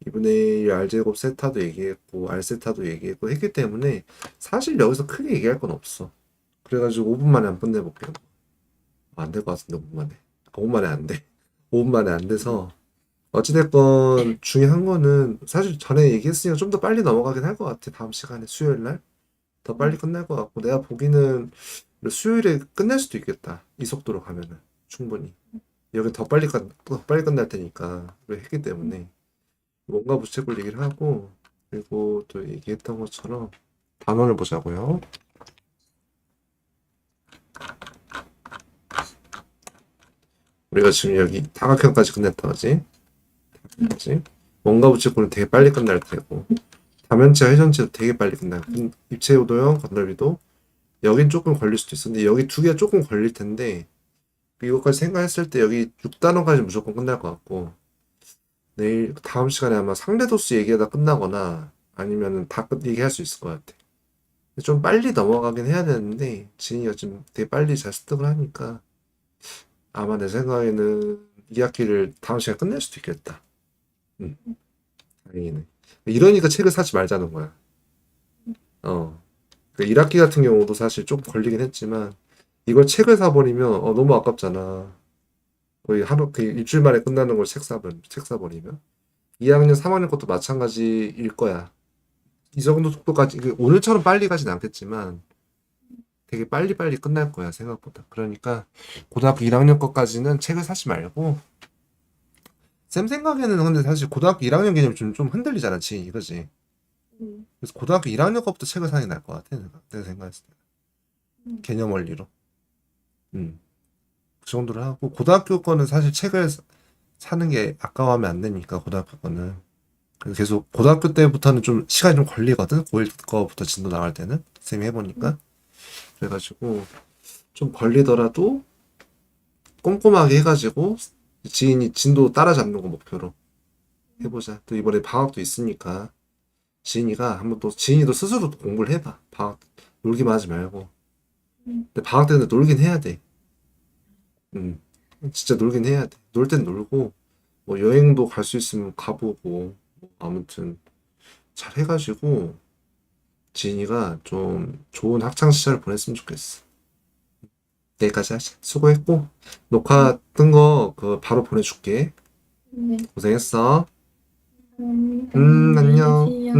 2분의 1 R제곱 세타도 얘기했고, R세타도 얘기했고 했기 때문에 사실 여기서 크게 얘기할 건 없어. 그래가지고 5분 만에 한번 끝내볼게요. 안 될 것 같은데 5분 만에. 5분 만에 안 돼. 5분 만에 안 돼서 어찌됐건 중요한 거는 사실 전에 얘기했으니까 좀 더 빨리 넘어가긴 할 것 같아. 다음 시간에 수요일 날. 더 빨리 끝날 것 같고 내가 보기는 수요일에 끝낼 수도 있겠다. 이 속도로 가면은 충분히. 여기 더 빨리 끝날 테니까 그걸 했기 때문에 뭔가 부채꼴 얘기를 하고 그리고 또 얘기했던 것처럼 단원을 보자고요. 우리가 지금 여기 다각형까지 끝냈다 그지? 그지? 원가 부채꼴은 되게 빨리 끝날 테고 다면체 회전체도 되게 빨리 끝나고 입체 요도형 건널비도 여긴 조금 걸릴 수도 있어. 근데 여기 두 개가 조금 걸릴 텐데 이것까지 생각했을 때 여기 6단원까지 무조건 끝날 것 같고 내일 다음 시간에 아마 상대도수 얘기하다 끝나거나 아니면은 다 얘기할 수 있을 것 같아. 좀 빨리 넘어가긴 해야 되는데 진이가 지금 되게 빨리 잘 습득을 하니까 아마 내 생각에는 이 학기를 다음 시간에 끝낼 수도 있겠다. 응, 다행이네. 이러니까 책을 사지 말자는 거야. 어. 그 1학기 같은 경우도 사실 좀 걸리긴 했지만 이걸 책을 사버리면 너무 아깝잖아. 거의 하루 그 일주일 만에 끝나는 걸 책 사버리면 2학년 3학년 것도 마찬가지일 거야. 이 정도 속도까지 오늘처럼 빨리 가진 않겠지만 되게 빨리빨리 끝날 거야 생각보다. 그러니까 고등학교 1학년 것까지는 책을 사지 말고 쌤 생각에는 근데 사실 고등학교 1학년 개념이 좀 흔들리잖아 지 그지? 그래서 고등학교 1학년 것부터 책을 사는 게 나을 것 같아 내가 생각했을 때 개념 원리로 그 정도를 하고 고등학교 거는 사실 책을 사는 게 아까워하면 안 되니까 고등학교 거는 그래서 계속 고등학교 때부터는 좀 시간이 좀 걸리거든 고1 거부터 진도 나갈 때는 쌤이 해보니까 그래가지고 좀 걸리더라도 꼼꼼하게 해가지고 지인이 진도 따라잡는 거 목표로 해보자. 또 이번에 방학도 있으니까 지인이가 한번 또 지인이도 스스로 공부를 해봐. 방학 놀기만 하지 말고. 근데 방학 때는 놀긴 해야 돼. 음, 진짜 놀긴 해야 돼. 놀 땐 놀고 뭐 여행도 갈 수 있으면 가보고 뭐 아무튼 잘 해가지고 지인이가 좀 좋은 학창 시절을 보냈으면 좋겠어. 내일까지 하자. 수고했고 녹화 뜬 거 그 바로 보내줄게. 네. 고생했어. 안녕히 안녕. 계세요.